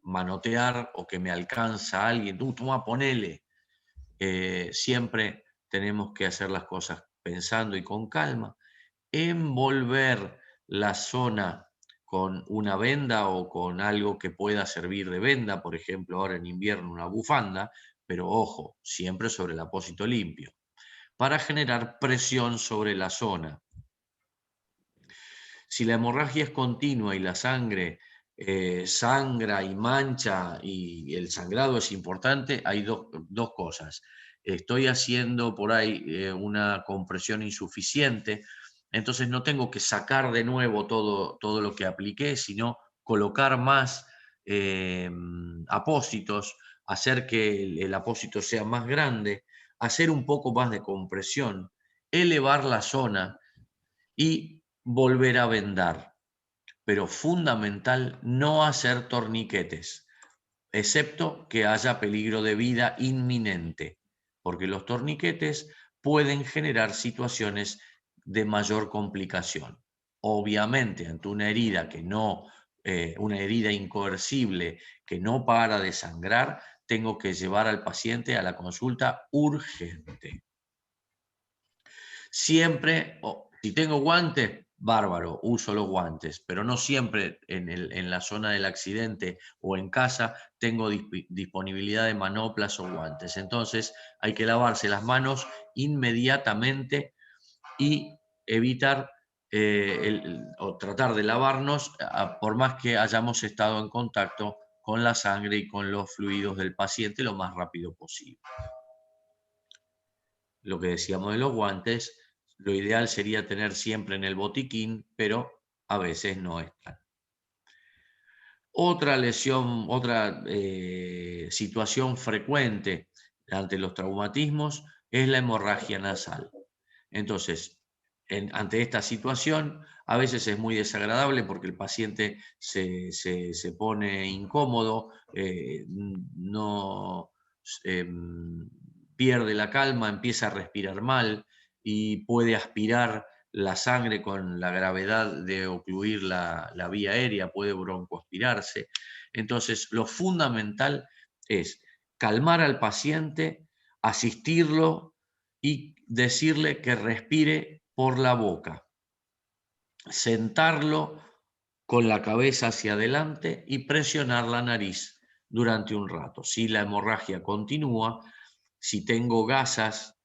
manotear o que me alcanza alguien. Toma, ponele. Siempre tenemos que hacer las cosas pensando y con calma. Envolver la zona con una venda o con algo que pueda servir de venda, por ejemplo, ahora en invierno una bufanda, pero ojo, siempre sobre el apósito limpio, para generar presión sobre la zona. Si la hemorragia es continua y la sangre sangra y mancha y el sangrado es importante, hay dos cosas. Estoy haciendo por ahí una compresión insuficiente, entonces no tengo que sacar de nuevo todo lo que apliqué, sino colocar más apósitos, hacer que el apósito sea más grande, hacer un poco más de compresión, elevar la zona y volver a vendar. Pero fundamental no hacer torniquetes, excepto que haya peligro de vida inminente, porque los torniquetes pueden generar situaciones de mayor complicación. Obviamente, ante una herida una herida incoercible que no para de sangrar, tengo que llevar al paciente a la consulta urgente. Siempre, si tengo guantes, bárbaro, uso los guantes, pero no siempre en la zona del accidente o en casa tengo disponibilidad de manoplas o guantes. Entonces hay que lavarse las manos inmediatamente y evitar o tratar de lavarnos por más que hayamos estado en contacto con la sangre y con los fluidos del paciente lo más rápido posible. Lo que decíamos de los guantes, lo ideal sería tener siempre en el botiquín, pero a veces no están. Otra lesión, otra situación frecuente ante los traumatismos es la hemorragia nasal. Entonces, ante esta situación, a veces es muy desagradable porque el paciente se pone incómodo, no pierde la calma, empieza a respirar mal y puede aspirar la sangre con la gravedad de ocluir la vía aérea, puede broncoaspirarse. Entonces, lo fundamental es calmar al paciente, asistirlo y decirle que respire por la boca, sentarlo con la cabeza hacia adelante y presionar la nariz durante un rato. Si la hemorragia continúa, si tengo gasas,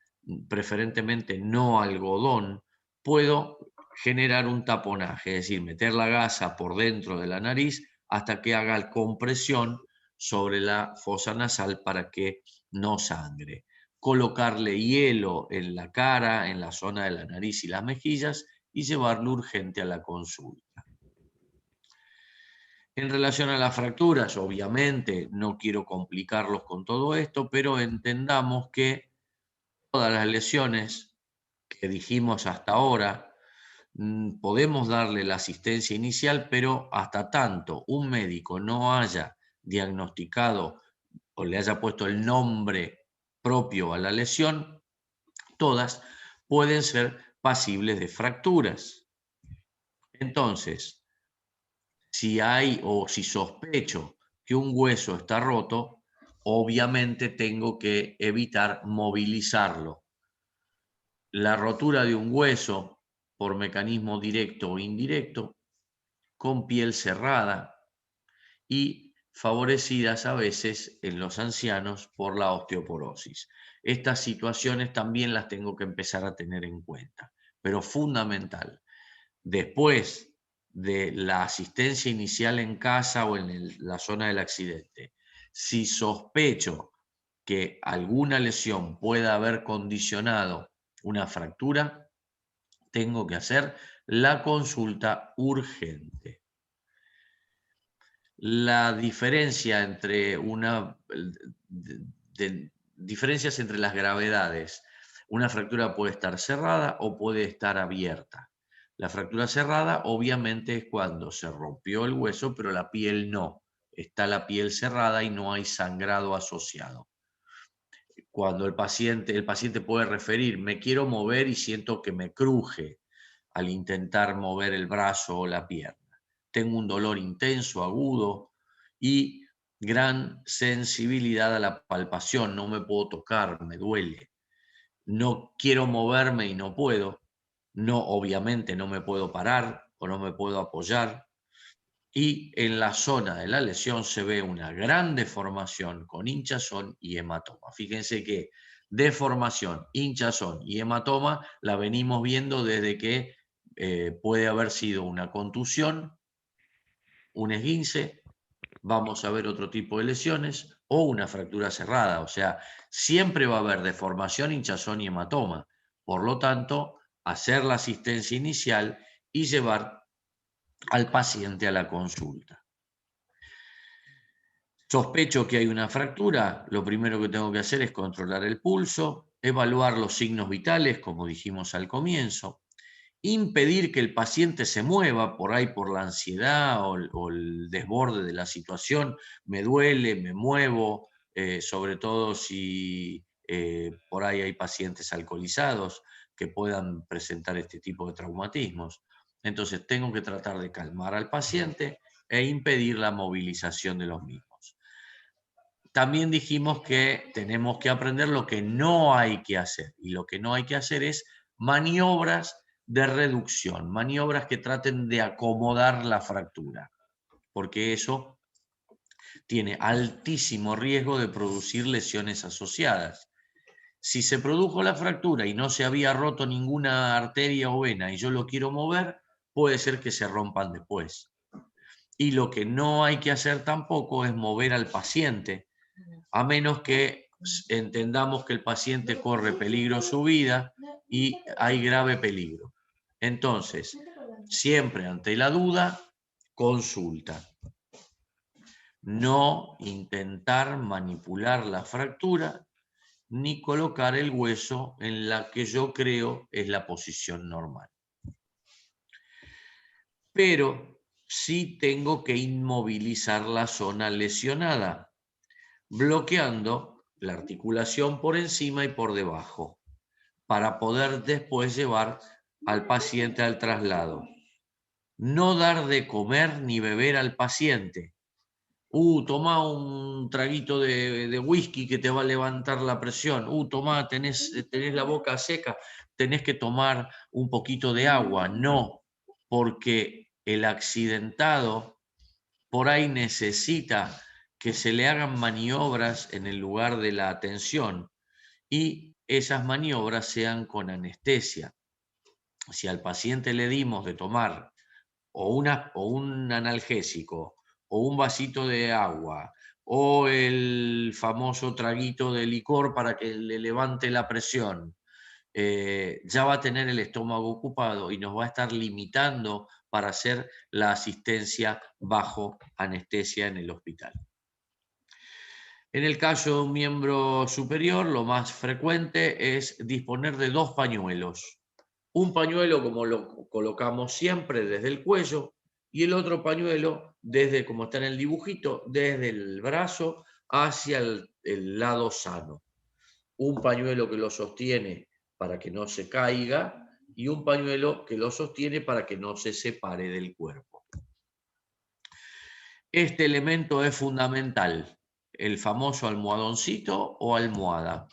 preferentemente no algodón, puedo generar un taponaje, es decir, meter la gasa por dentro de la nariz hasta que haga compresión sobre la fosa nasal para que no sangre. Colocarle hielo en la cara, en la zona de la nariz y las mejillas y llevarlo urgente a la consulta. En relación a las fracturas, obviamente, no quiero complicarlos con todo esto, pero entendamos que todas las lesiones que dijimos hasta ahora, podemos darle la asistencia inicial, pero hasta tanto un médico no haya diagnosticado o le haya puesto el nombre propio a la lesión, todas pueden ser pasibles de fracturas. Entonces, si hay o si sospecho que un hueso está roto, obviamente tengo que evitar movilizarlo. La rotura de un hueso por mecanismo directo o indirecto, con piel cerrada y favorecidas a veces en los ancianos por la osteoporosis. Estas situaciones también las tengo que empezar a tener en cuenta, pero fundamental. Después de la asistencia inicial en casa o en la zona del accidente, si sospecho que alguna lesión pueda haber condicionado una fractura, tengo que hacer la consulta urgente. La diferencia entre diferencias entre las gravedades. Una fractura puede estar cerrada o puede estar abierta. La fractura cerrada obviamente es cuando se rompió el hueso, pero la piel no. Está la piel cerrada y no hay sangrado asociado. Cuando el paciente puede referir, me quiero mover y siento que me cruje al intentar mover el brazo o la pierna. Tengo un dolor intenso, agudo y gran sensibilidad a la palpación. No me puedo tocar, me duele. No quiero moverme y no puedo. No, obviamente no me puedo parar o no me puedo apoyar. Y en la zona de la lesión se ve una gran deformación con hinchazón y hematoma. Fíjense que deformación, hinchazón y hematoma la venimos viendo desde que puede haber sido una contusión, un esguince, vamos a ver otro tipo de lesiones o una fractura cerrada. O sea, siempre va a haber deformación, hinchazón y hematoma. Por lo tanto, hacer la asistencia inicial y llevar al paciente a la consulta. Sospecho que hay una fractura, lo primero que tengo que hacer es controlar el pulso, evaluar los signos vitales, como dijimos al comienzo, impedir que el paciente se mueva por ahí por la ansiedad o el desborde de la situación, me duele, me muevo, sobre todo si por ahí hay pacientes alcoholizados que puedan presentar este tipo de traumatismos. Entonces tengo que tratar de calmar al paciente e impedir la movilización de los mismos. También dijimos que tenemos que aprender lo que no hay que hacer. Y lo que no hay que hacer es maniobras de reducción, maniobras que traten de acomodar la fractura, porque eso tiene altísimo riesgo de producir lesiones asociadas. Si se produjo la fractura y no se había roto ninguna arteria o vena y yo lo quiero mover, puede ser que se rompan después. Y lo que no hay que hacer tampoco es mover al paciente, a menos que entendamos que el paciente corre peligro su vida y hay grave peligro. Entonces, siempre ante la duda, consulta. No intentar manipular la fractura ni colocar el hueso en la que yo creo es la posición normal. Pero sí tengo que inmovilizar la zona lesionada, bloqueando la articulación por encima y por debajo, para poder después llevar al paciente al traslado. No dar de comer ni beber al paciente. Toma un traguito de whisky que te va a levantar la presión. Toma, tenés la boca seca, tenés que tomar un poquito de agua. No, porque el accidentado por ahí necesita que se le hagan maniobras en el lugar de la atención y esas maniobras sean con anestesia. Si al paciente le dimos de tomar o un analgésico o un vasito de agua o el famoso traguito de licor para que le levante la presión, ya va a tener el estómago ocupado y nos va a estar limitando para hacer la asistencia bajo anestesia en el hospital. En el caso de un miembro superior, lo más frecuente es disponer de 2 pañuelos. Un pañuelo como lo colocamos siempre desde el cuello y el otro pañuelo desde, como está en el dibujito, desde el brazo hacia el lado sano. Un pañuelo que lo sostiene para que no se caiga y un pañuelo que lo sostiene para que no se separe del cuerpo. Este elemento es fundamental, el famoso almohadoncito o almohada.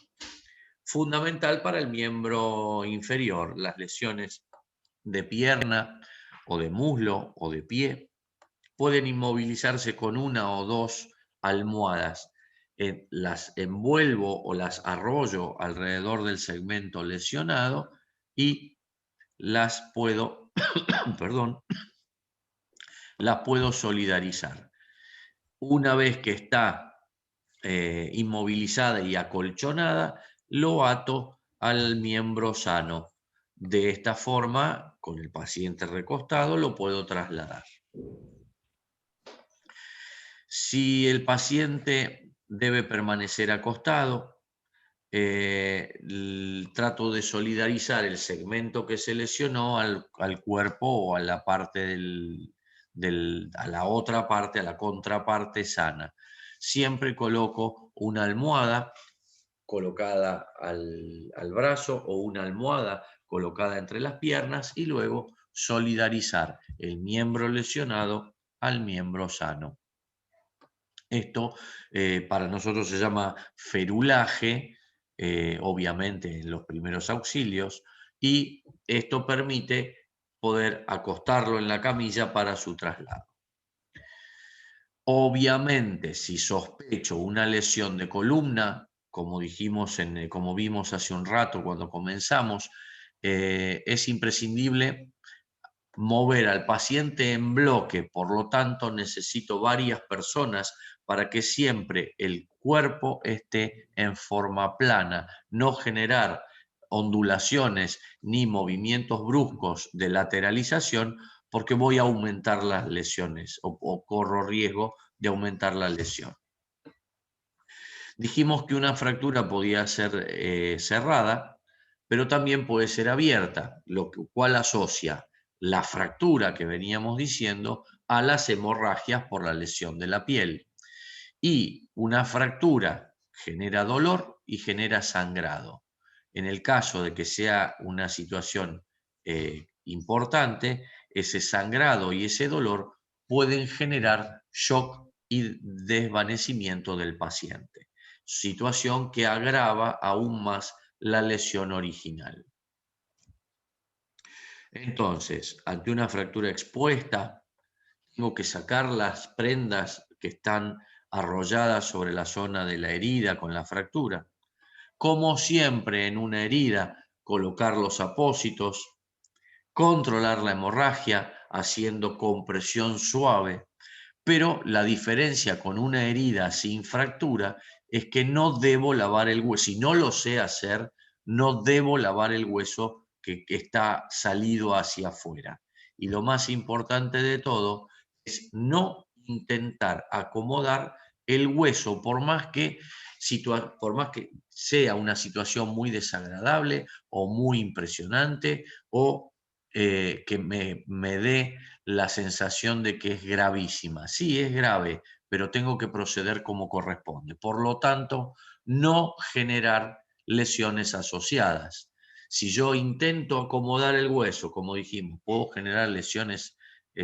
Fundamental para el miembro inferior, las lesiones de pierna o de muslo o de pie pueden inmovilizarse con una o dos almohadas. Las envuelvo o las arrollo alrededor del segmento lesionado y las puedo, perdón, las puedo solidarizar. Una vez que está inmovilizada y acolchonada, lo ato al miembro sano. De esta forma, con el paciente recostado, lo puedo trasladar. Si el paciente debe permanecer acostado, trato de solidarizar el segmento que se lesionó al cuerpo o a la parte a la otra parte, a la contraparte sana. Siempre coloco una almohada colocada al brazo o una almohada colocada entre las piernas y luego solidarizar el miembro lesionado al miembro sano. Esto para nosotros se llama ferulaje, obviamente en los primeros auxilios, y esto permite poder acostarlo en la camilla para su traslado. Obviamente, si sospecho una lesión de columna, como dijimos, como vimos hace un rato cuando comenzamos, es imprescindible mover al paciente en bloque, por lo tanto necesito varias personas para que siempre el cuerpo esté en forma plana, no generar ondulaciones ni movimientos bruscos de lateralización porque voy a aumentar las lesiones o corro riesgo de aumentar la lesión. Dijimos que una fractura podía ser cerrada, pero también puede ser abierta, lo cual asocia la fractura que veníamos diciendo a las hemorragias por la lesión de la piel. Y una fractura genera dolor y genera sangrado. En el caso de que sea una situación importante, ese sangrado y ese dolor pueden generar shock y desvanecimiento del paciente, situación que agrava aún más la lesión original. Entonces, ante una fractura expuesta, tengo que sacar las prendas que están arrolladas sobre la zona de la herida con la fractura. Como siempre en una herida, colocar los apósitos, controlar la hemorragia haciendo compresión suave, pero la diferencia con una herida sin fractura es que no debo lavar el hueso. Si no lo sé hacer, no debo lavar el hueso que está salido hacia afuera. Y lo más importante de todo es no intentar acomodar el hueso por más que sea una situación muy desagradable o muy impresionante o que me dé la sensación de que es gravísima. Sí, es grave, pero tengo que proceder como corresponde. Por lo tanto, no generar lesiones asociadas. Si yo intento acomodar el hueso, como dijimos, puedo generar lesiones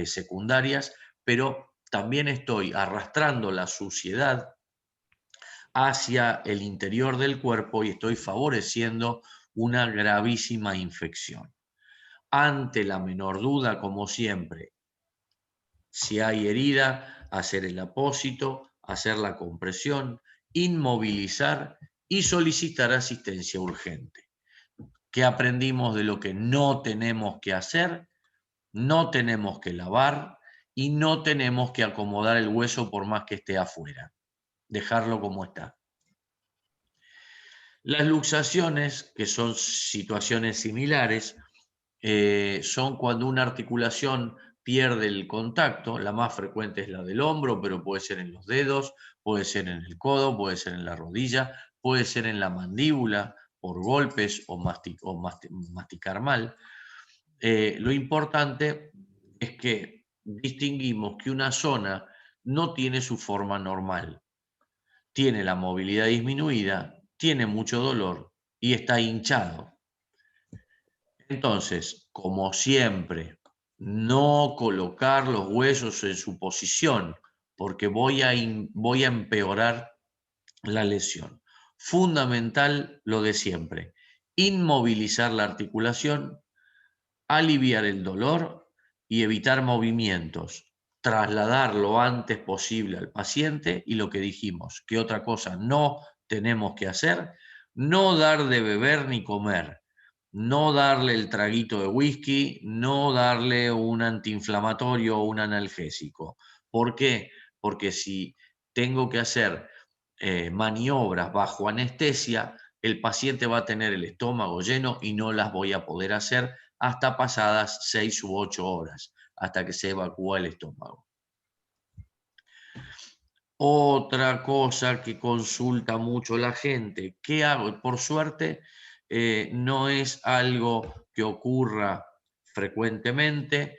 secundarias, pero también estoy arrastrando la suciedad hacia el interior del cuerpo y estoy favoreciendo una gravísima infección. Ante la menor duda, como siempre, si hay herida, hacer el apósito, hacer la compresión, inmovilizar y solicitar asistencia urgente. ¿Qué aprendimos de lo que no tenemos que hacer? No tenemos que lavar y no tenemos que acomodar el hueso por más que esté afuera. Dejarlo como está. Las luxaciones, que son situaciones similares, son cuando una articulación pierde el contacto. La más frecuente es la del hombro, pero puede ser en los dedos, puede ser en el codo, puede ser en la rodilla, puede ser en la mandíbula por golpes o masticar mal. Lo importante es que distinguimos que una zona no tiene su forma normal. Tiene la movilidad disminuida, tiene mucho dolor y está hinchado. Entonces, como siempre, no colocar los huesos en su posición porque voy a empeorar la lesión. Fundamental lo de siempre, inmovilizar la articulación, aliviar el dolor y evitar movimientos, trasladar lo antes posible al paciente y lo que dijimos, que otra cosa no tenemos que hacer, no dar de beber ni comer, no darle el traguito de whisky, no darle un antiinflamatorio o un analgésico. ¿Por qué? Porque si tengo que hacer maniobras bajo anestesia, el paciente va a tener el estómago lleno y no las voy a poder hacer hasta pasadas 6 u 8 horas, hasta que se evacúa el estómago. Otra cosa que consulta mucho la gente, ¿qué hago? Por suerte, no es algo que ocurra frecuentemente,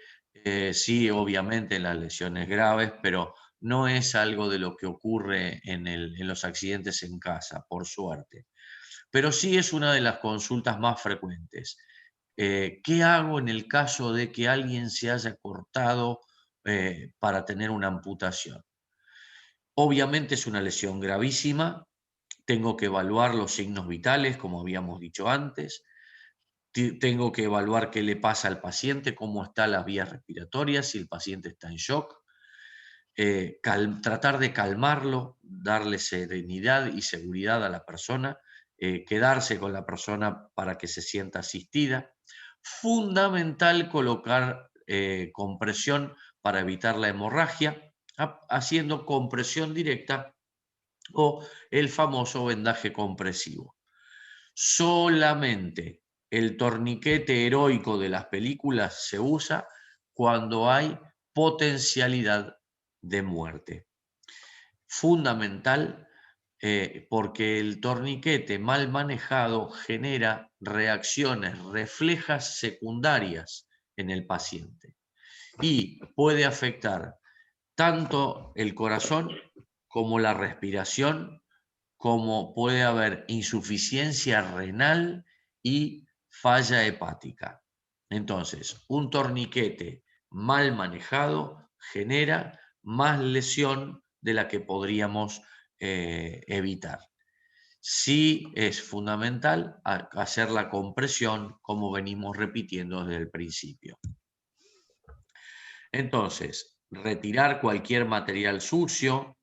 sí, obviamente en las lesiones graves, pero no es algo de lo que ocurre en los accidentes en casa, por suerte. Pero sí es una de las consultas más frecuentes. ¿Qué hago en el caso de que alguien se haya cortado para tener una amputación? Obviamente es una lesión gravísima, tengo que evaluar los signos vitales, como habíamos dicho antes, tengo que evaluar qué le pasa al paciente, cómo están las vías respiratorias, si el paciente está en shock, tratar de calmarlo, darle serenidad y seguridad a la persona, quedarse con la persona para que se sienta asistida. Fundamental colocar compresión para evitar la hemorragia, haciendo compresión directa o el famoso vendaje compresivo. Solamente el torniquete heroico de las películas se usa cuando hay potencialidad de muerte. Fundamental porque el torniquete mal manejado genera reacciones reflejas secundarias en el paciente y puede afectar tanto el corazón como la respiración, como puede haber insuficiencia renal y falla hepática. Entonces, un torniquete mal manejado genera más lesión de la que podríamos evitar. Sí es fundamental hacer la compresión, como venimos repitiendo desde el principio. Entonces, retirar cualquier material sucio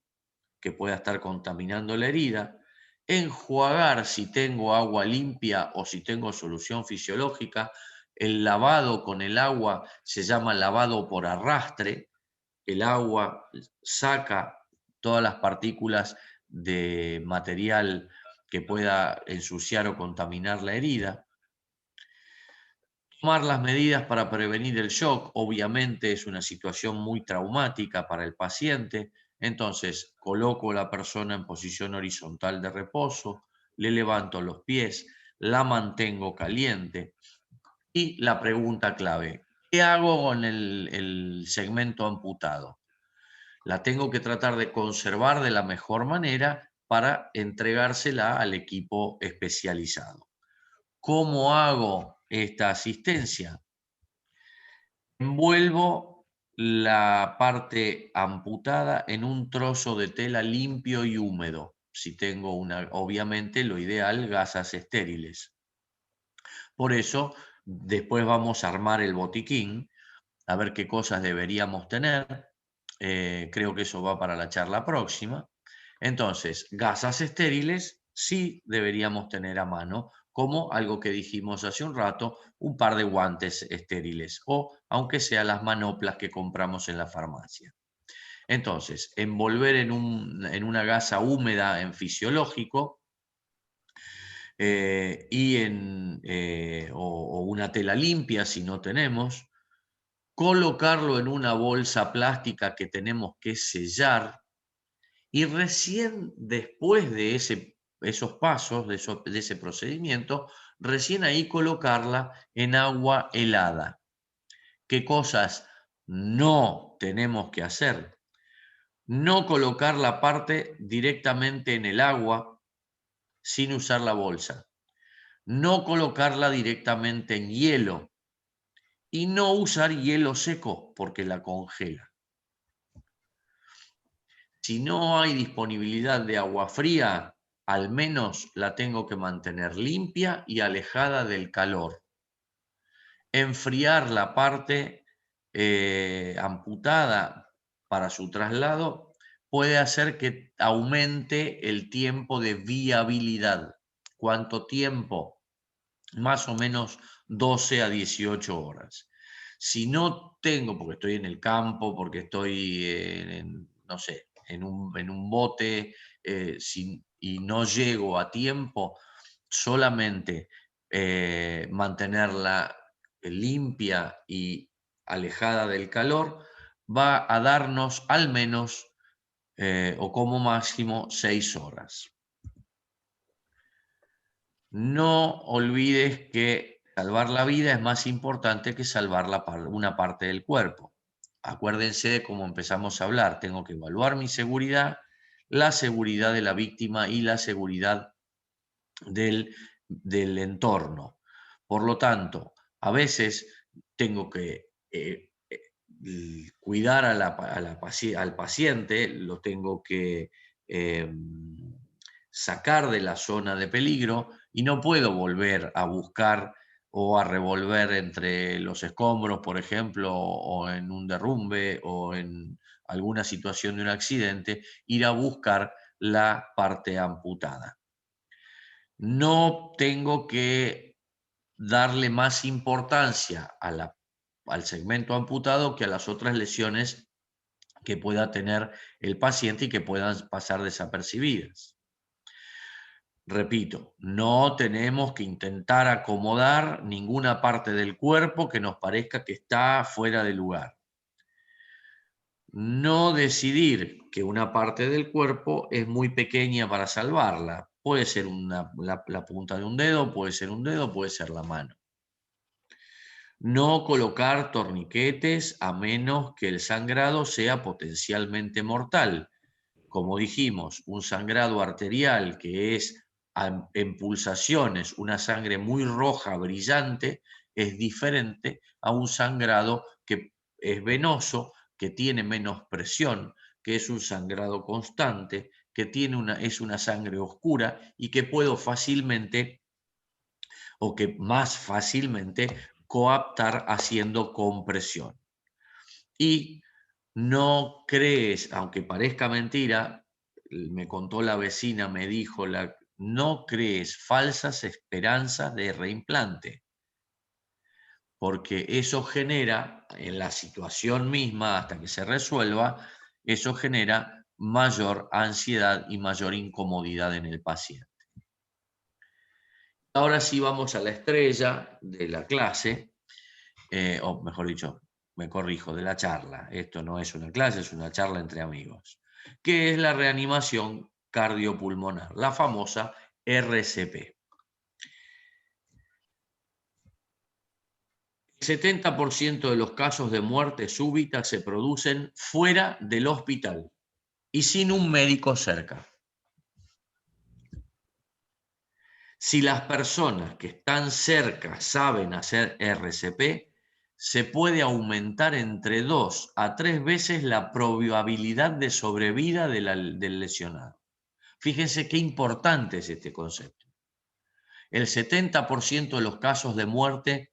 que pueda estar contaminando la herida, enjuagar si tengo agua limpia o si tengo solución fisiológica. El lavado con el agua se llama lavado por arrastre. El agua saca todas las partículas de material que pueda ensuciar o contaminar la herida. Tomar las medidas para prevenir el shock, obviamente es una situación muy traumática para el paciente, entonces coloco a la persona en posición horizontal de reposo, le levanto los pies, la mantengo caliente y la pregunta clave, ¿qué hago con el segmento amputado? La tengo que tratar de conservar de la mejor manera para entregársela al equipo especializado. ¿Cómo hago esta asistencia? Envuelvo la parte amputada en un trozo de tela limpio y húmedo. Si tengo obviamente lo ideal, gasas estériles. Por eso, después vamos a armar el botiquín, a ver qué cosas deberíamos tener. Creo que eso va para la charla próxima. Entonces, gasas estériles sí deberíamos tener a mano, como algo que dijimos hace un rato, un par de guantes estériles o aunque sea las manoplas que compramos en la farmacia. Entonces, envolver en una gasa húmeda en fisiológico o una tela limpia si no tenemos, colocarlo en una bolsa plástica que tenemos que sellar y recién después de esos pasos, de ese procedimiento, recién ahí colocarla en agua helada. ¿Qué cosas no tenemos que hacer? No colocar la parte directamente en el agua sin usar la bolsa. No colocarla directamente en hielo. Y no usar hielo seco porque la congela. Si no hay disponibilidad de agua fría, al menos la tengo que mantener limpia y alejada del calor. Enfriar la parte amputada para su traslado puede hacer que aumente el tiempo de viabilidad. ¿Cuánto tiempo? Más o menos 12 a 18 horas. Si no tengo, porque estoy en el campo, porque estoy, no sé, en un bote, y no llego a tiempo, solamente mantenerla limpia y alejada del calor va a darnos al menos o como máximo 6 horas. No olvides que salvar la vida es más importante que salvar una parte del cuerpo. Acuérdense de cómo empezamos a hablar. Tengo que evaluar mi seguridad, la seguridad de la víctima y la seguridad del entorno. Por lo tanto, a veces tengo que cuidar al paciente, lo tengo que sacar de la zona de peligro y no puedo volver a buscar o a revolver entre los escombros, por ejemplo, o en un derrumbe o en alguna situación de un accidente, ir a buscar la parte amputada. No tengo que darle más importancia al segmento amputado que a las otras lesiones que pueda tener el paciente y que puedan pasar desapercibidas. Repito, no tenemos que intentar acomodar ninguna parte del cuerpo que nos parezca que está fuera de lugar. No decidir que una parte del cuerpo es muy pequeña para salvarla. Puede ser la punta de un dedo, puede ser un dedo, puede ser la mano. No colocar torniquetes a menos que el sangrado sea potencialmente mortal. Como dijimos, un sangrado arterial que es en pulsaciones, una sangre muy roja, brillante, es diferente a un sangrado que es venoso, que tiene menos presión, que es un sangrado constante, que es una sangre oscura y que puedo fácilmente, o que más fácilmente, coaptar haciendo compresión. Y no crees, aunque parezca mentira, me contó la vecina, me dijo, no crees falsas esperanzas de reimplante, porque eso genera, en la situación misma, hasta que se resuelva, eso genera mayor ansiedad y mayor incomodidad en el paciente. Ahora sí vamos a la estrella de la clase, o mejor dicho, me corrijo, de la charla. Esto no es una clase, es una charla entre amigos. Que es la reanimación cardiopulmonar, la famosa RCP. El 70% de los casos de muerte súbita se producen fuera del hospital y sin un médico cerca. Si las personas que están cerca saben hacer RCP, se puede aumentar entre 2 a 3 veces la probabilidad de sobrevida del lesionado. Fíjense qué importante es este concepto. El 70% de los casos de muerte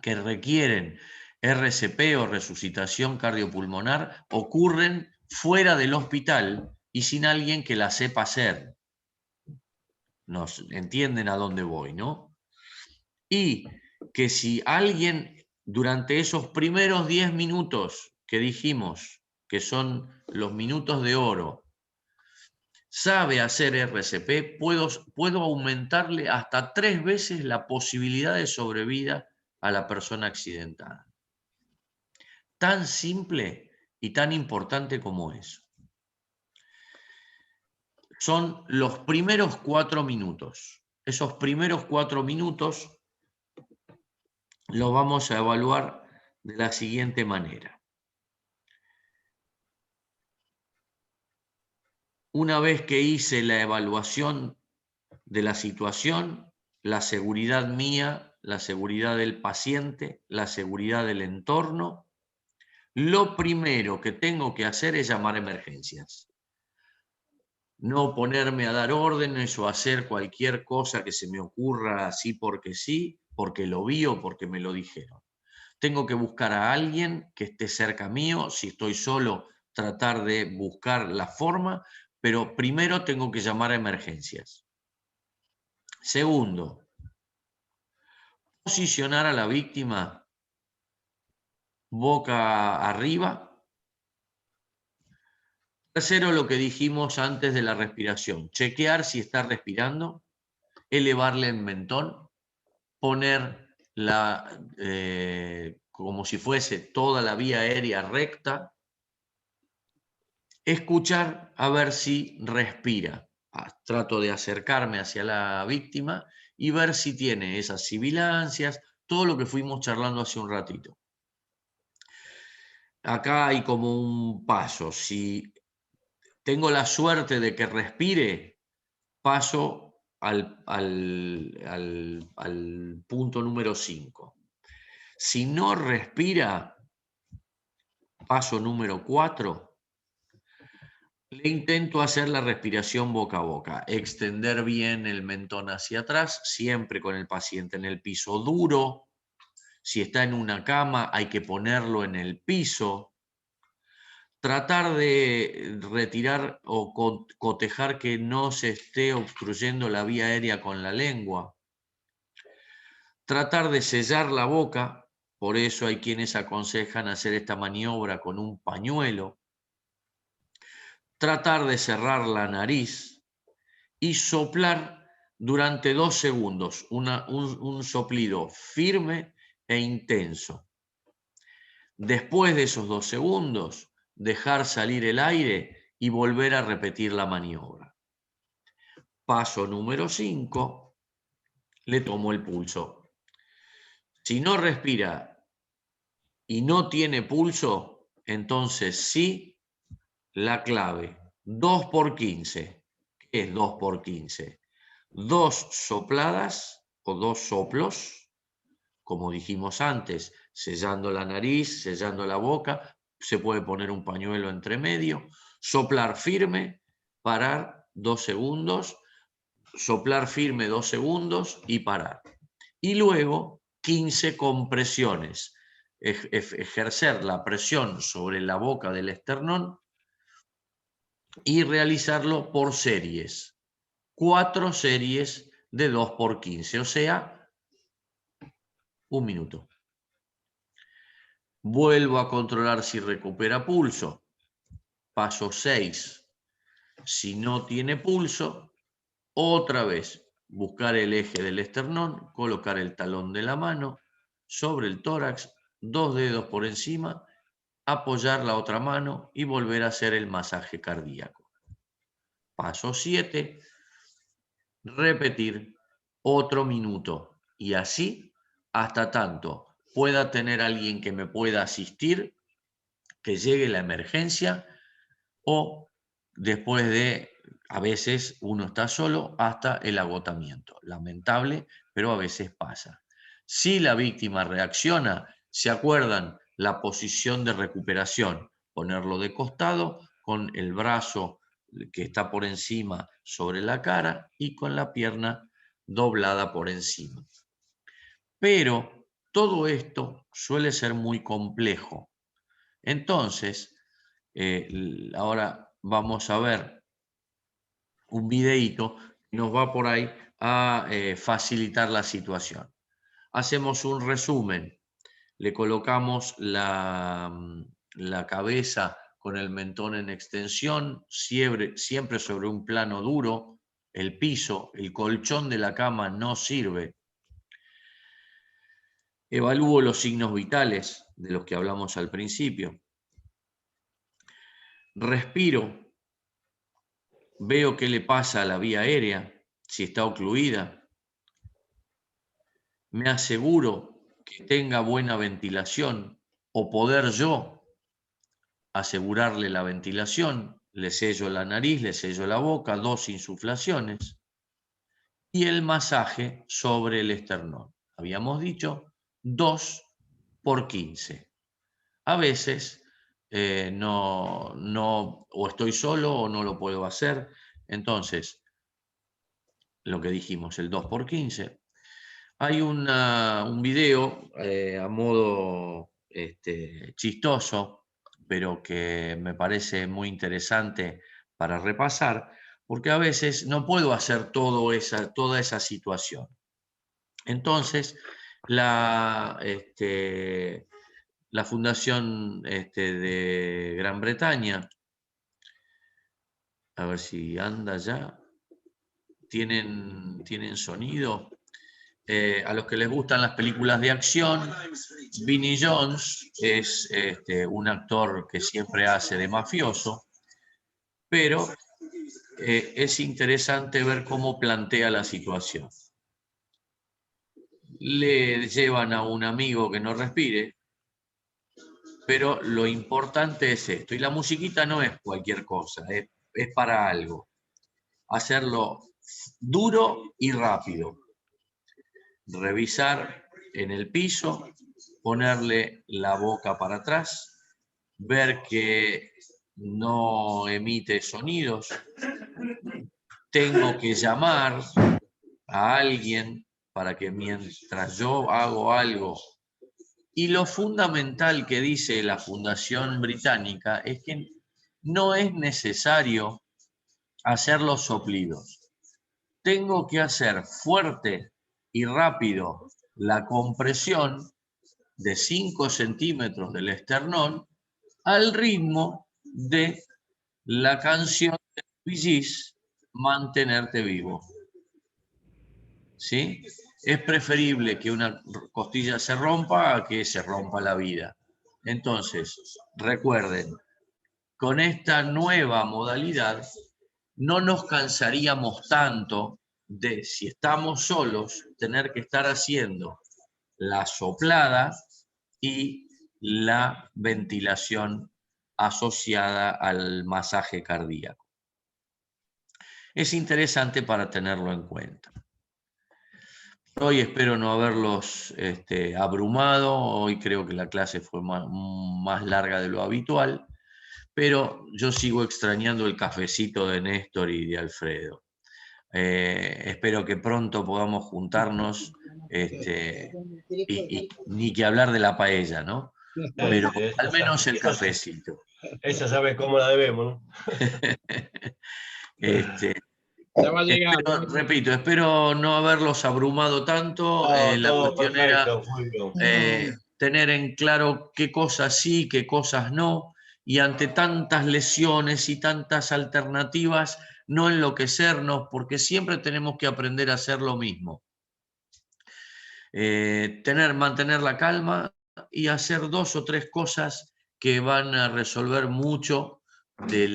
que requieren RCP o resucitación cardiopulmonar ocurren fuera del hospital y sin alguien que la sepa hacer. Nos entienden a dónde voy, ¿no? Y que si alguien durante esos primeros 10 minutos que dijimos, que son los minutos de oro, sabe hacer RCP, puedo aumentarle hasta 3 veces la posibilidad de sobrevida a la persona accidentada. Tan simple y tan importante como eso. Son los primeros 4 minutos. Esos primeros 4 minutos los vamos a evaluar de la siguiente manera. Una vez que hice la evaluación de la situación, la seguridad mía, la seguridad del paciente, la seguridad del entorno, lo primero que tengo que hacer es llamar a emergencias. no ponerme a dar órdenes o hacer cualquier cosa que se me ocurra así porque sí, porque lo vi o porque me lo dijeron. Tengo que buscar a alguien que esté cerca mío. Si estoy solo, tratar de buscar la forma, pero primero tengo que llamar a emergencias. Segundo, posicionar a la víctima boca arriba. Tercero, lo que dijimos antes de la respiración, chequear si está respirando, elevarle el mentón, poner como si fuese toda la vía aérea recta, escuchar a ver si respira. Trato de acercarme hacia la víctima y ver si tiene esas sibilancias, todo lo que fuimos charlando hace un ratito. Acá hay como un paso. Si tengo la suerte de que respire, paso al punto número 5. Si no respira, paso número 4, le intento hacer la respiración boca a boca, extender bien el mentón hacia atrás, siempre con el paciente en el piso duro. Si está en una cama, hay que ponerlo en el piso. Tratar de retirar o cotejar que no se esté obstruyendo la vía aérea con la lengua. Tratar de sellar la boca, por eso hay quienes aconsejan hacer esta maniobra con un pañuelo. Tratar de cerrar la nariz y soplar durante 2 segundos, un soplido firme e intenso. Después de esos 2 segundos, dejar salir el aire y volver a repetir la maniobra. Paso número 5, le tomo el pulso. Si no respira y no tiene pulso, entonces sí, la clave, 2 por 15. ¿Qué es 2 por 15? 2 sopladas o 2 soplos, como dijimos antes, sellando la nariz, sellando la boca, se puede poner un pañuelo entre medio, soplar firme, parar 2 segundos, soplar firme 2 segundos y parar. Y luego 15 compresiones, ejercer la presión sobre la boca del esternón y realizarlo por series. 4 series de 2 por 15, o sea, 1 minuto. Vuelvo a controlar si recupera pulso. Paso 6. Si no tiene pulso, otra vez buscar el eje del esternón, colocar el talón de la mano sobre el tórax, 2 dedos por encima, apoyar la otra mano y volver a hacer el masaje cardíaco. Paso 7. Repetir otro minuto y así hasta tanto pueda tener alguien que me pueda asistir, que llegue la emergencia o después de, a veces uno está solo hasta el agotamiento. Lamentable, pero a veces pasa. Si la víctima reacciona, ¿se acuerdan la posición de recuperación? Ponerlo de costado con el brazo que está por encima sobre la cara y con la pierna doblada por encima. Pero todo esto suele ser muy complejo. Entonces, ahora vamos a ver un videíto que nos va por ahí a facilitar la situación. Hacemos un resumen. Le colocamos la cabeza con el mentón en extensión, siempre sobre un plano duro. El piso, el colchón de la cama no sirve. Evalúo los signos vitales de los que hablamos al principio. Respiro, veo qué le pasa a la vía aérea, si está ocluida. Me aseguro que tenga buena ventilación o poder yo asegurarle la ventilación. Le sello la nariz, le sello la boca, 2 insuflaciones y el masaje sobre el esternón. Habíamos dicho 2 por 15. A veces o estoy solo o no lo puedo hacer. Entonces, lo que dijimos, el 2×15. Hay un video a modo chistoso, pero que me parece muy interesante para repasar, porque a veces no puedo hacer toda esa situación. Entonces, la Fundación de Gran Bretaña, a ver si anda ya, tienen sonido. A los que les gustan las películas de acción, Vinnie Jones es un actor que siempre hace de mafioso, pero es interesante ver cómo plantea la situación. Le llevan a un amigo que no respire, pero lo importante es esto, y la musiquita no es cualquier cosa, es para algo. Hacerlo duro y rápido. Revisar en el piso, ponerle la boca para atrás, ver que no emite sonidos. Tengo que llamar a alguien para que mientras yo hago algo. Y lo fundamental que dice la Fundación Británica es que no es necesario hacer los soplidos. Tengo que hacer fuerte y rápido la compresión de 5 centímetros del esternón al ritmo de la canción de Bee Gees, Mantenerte Vivo. ¿Sí? Es preferible que una costilla se rompa a que se rompa la vida. Entonces, recuerden, con esta nueva modalidad no nos cansaríamos tanto de, si estamos solos, tener que estar haciendo la soplada y la ventilación asociada al masaje cardíaco. Es interesante para tenerlo en cuenta. Hoy espero no haberlos abrumado, hoy creo que la clase fue más larga de lo habitual, pero yo sigo extrañando el cafecito de Néstor y de Alfredo. Espero que pronto podamos juntarnos y ni que hablar de la paella, ¿no? Pero al menos el cafecito. Esa sabe cómo la debemos, ¿no? Repito, espero no haberlos abrumado tanto. La Todo cuestión perfecto, era tener en claro qué cosas sí, qué cosas no, y ante tantas lesiones y tantas alternativas, no enloquecernos, porque siempre tenemos que aprender a hacer lo mismo. Mantener la calma y hacer 2 o 3 cosas que van a resolver mucho de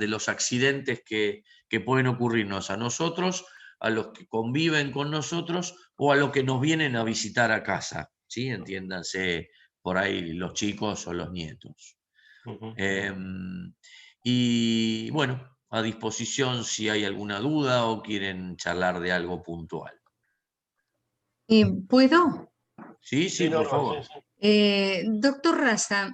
los accidentes que pueden ocurrirnos a nosotros, a los que conviven con nosotros o a los que nos vienen a visitar a casa, ¿sí? Entiéndanse por ahí los chicos o los nietos. Y bueno, a disposición si hay alguna duda o quieren charlar de algo puntual. ¿Puedo? Sí, por favor. Doctor Raza,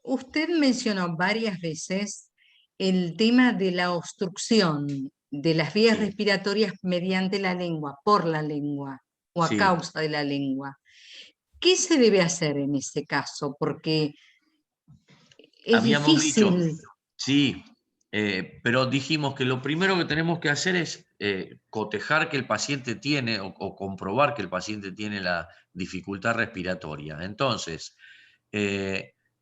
usted mencionó varias veces el tema de la obstrucción de las vías respiratorias mediante la lengua, por la lengua o a causa de la lengua. ¿Qué se debe hacer en ese caso? Porque es difícil. Sí, pero dijimos que lo primero que tenemos que hacer es cotejar que el paciente tiene o comprobar que el paciente tiene la dificultad respiratoria. Entonces,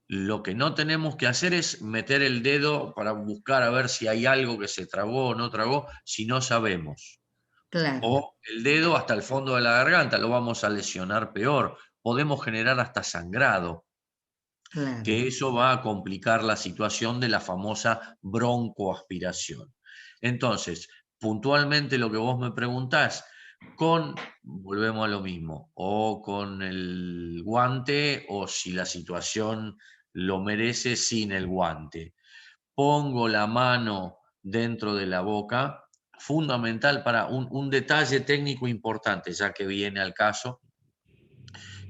lo que no tenemos que hacer es meter el dedo para buscar a ver si hay algo que se tragó o no tragó, si no sabemos. Claro. O el dedo hasta el fondo de la garganta, lo vamos a lesionar peor. Podemos generar hasta sangrado. Claro. Que eso va a complicar la situación de la famosa broncoaspiración. Entonces, puntualmente lo que vos me preguntás, volvemos a lo mismo, o con el guante, o si la situación lo merece, sin el guante. Pongo la mano dentro de la boca, fundamental para un detalle técnico importante, ya que viene al caso,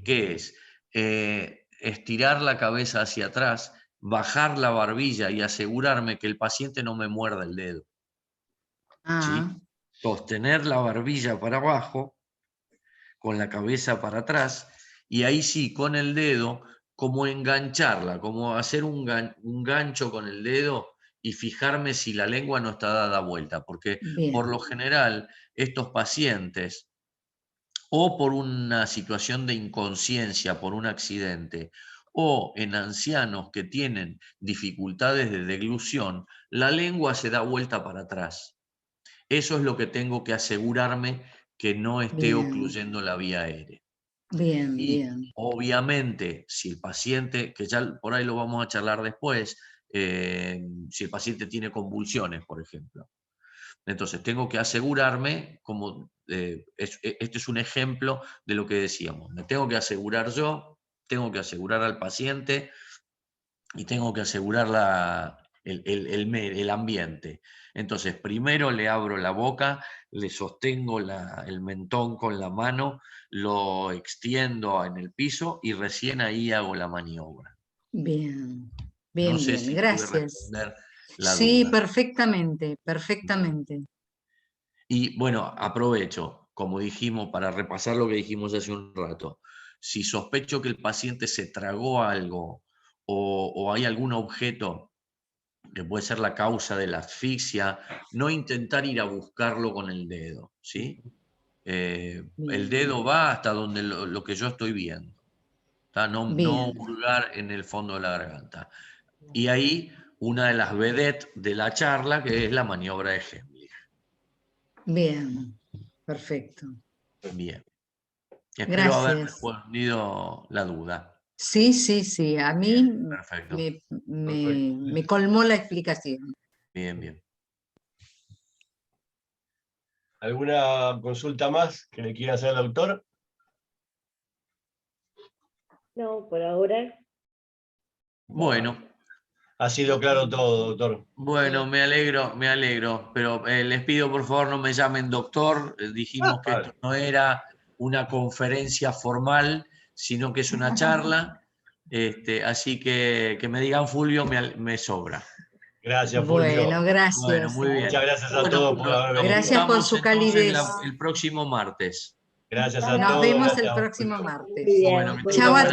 que es estirar la cabeza hacia atrás, bajar la barbilla y asegurarme que el paciente no me muerda el dedo. Ah, Sostener la barbilla para abajo, con la cabeza para atrás, y ahí sí, con el dedo, como engancharla, como hacer un gancho con el dedo y fijarme si la lengua no está dada vuelta, porque por bien, lo general estos pacientes, o por una situación de inconsciencia, por un accidente, o en ancianos que tienen dificultades de deglución, la lengua se da vuelta para atrás. Eso es lo que tengo que asegurarme que no esté bien, ocluyendo la vía aérea. bien, Y bien. obviamente, si el paciente, que ya por ahí lo vamos a charlar después, si el paciente tiene convulsiones, por ejemplo. Entonces, tengo que asegurarme, como este es un ejemplo de lo que decíamos, me tengo que asegurar yo, tengo que asegurar al paciente y tengo que asegurar el ambiente. Entonces, primero le abro la boca, le sostengo el mentón con la mano, lo extiendo en el piso y recién ahí hago la maniobra. Bien, No bien, sé bien, si pude gracias. responder la Sí, duda. perfectamente, Bien. perfectamente. Y bueno, aprovecho, como dijimos, para repasar lo que dijimos hace un rato. Si sospecho que el paciente se tragó algo o hay algún objeto que puede ser la causa de la asfixia, no intentar ir a buscarlo con el dedo, ¿sí? El Bien, dedo va hasta donde lo que yo estoy viendo, ¿tá? No bien, hurgar en el fondo de la garganta. Y ahí una de las vedettes de la charla, que es la maniobra de Heimlich. bien, perfecto. Bien. Espero haber Gracias. respondido la duda. Sí, sí, sí, a mí Bien, perfecto. Perfecto. me colmó la explicación. Bien, bien. ¿Alguna consulta más que le quiera hacer al doctor? No, por ahora. Bueno, Ha sido claro todo, doctor. bueno, me alegro, pero les pido por favor no me llamen doctor. Dijimos que esto Vale. no era una conferencia formal, sino que es una charla. Así que me digan Fulvio me sobra. Gracias, Bueno, Fulvio. Bueno, gracias. muy Muchas bien. gracias a Bueno, todos por haber nos venido. Gracias por juntamos su entonces calidez. el próximo martes. Gracias a Nos todos. vemos el Gracias, próximo Fulvio. martes. Muy bien. Bueno, que Chao tengan a buena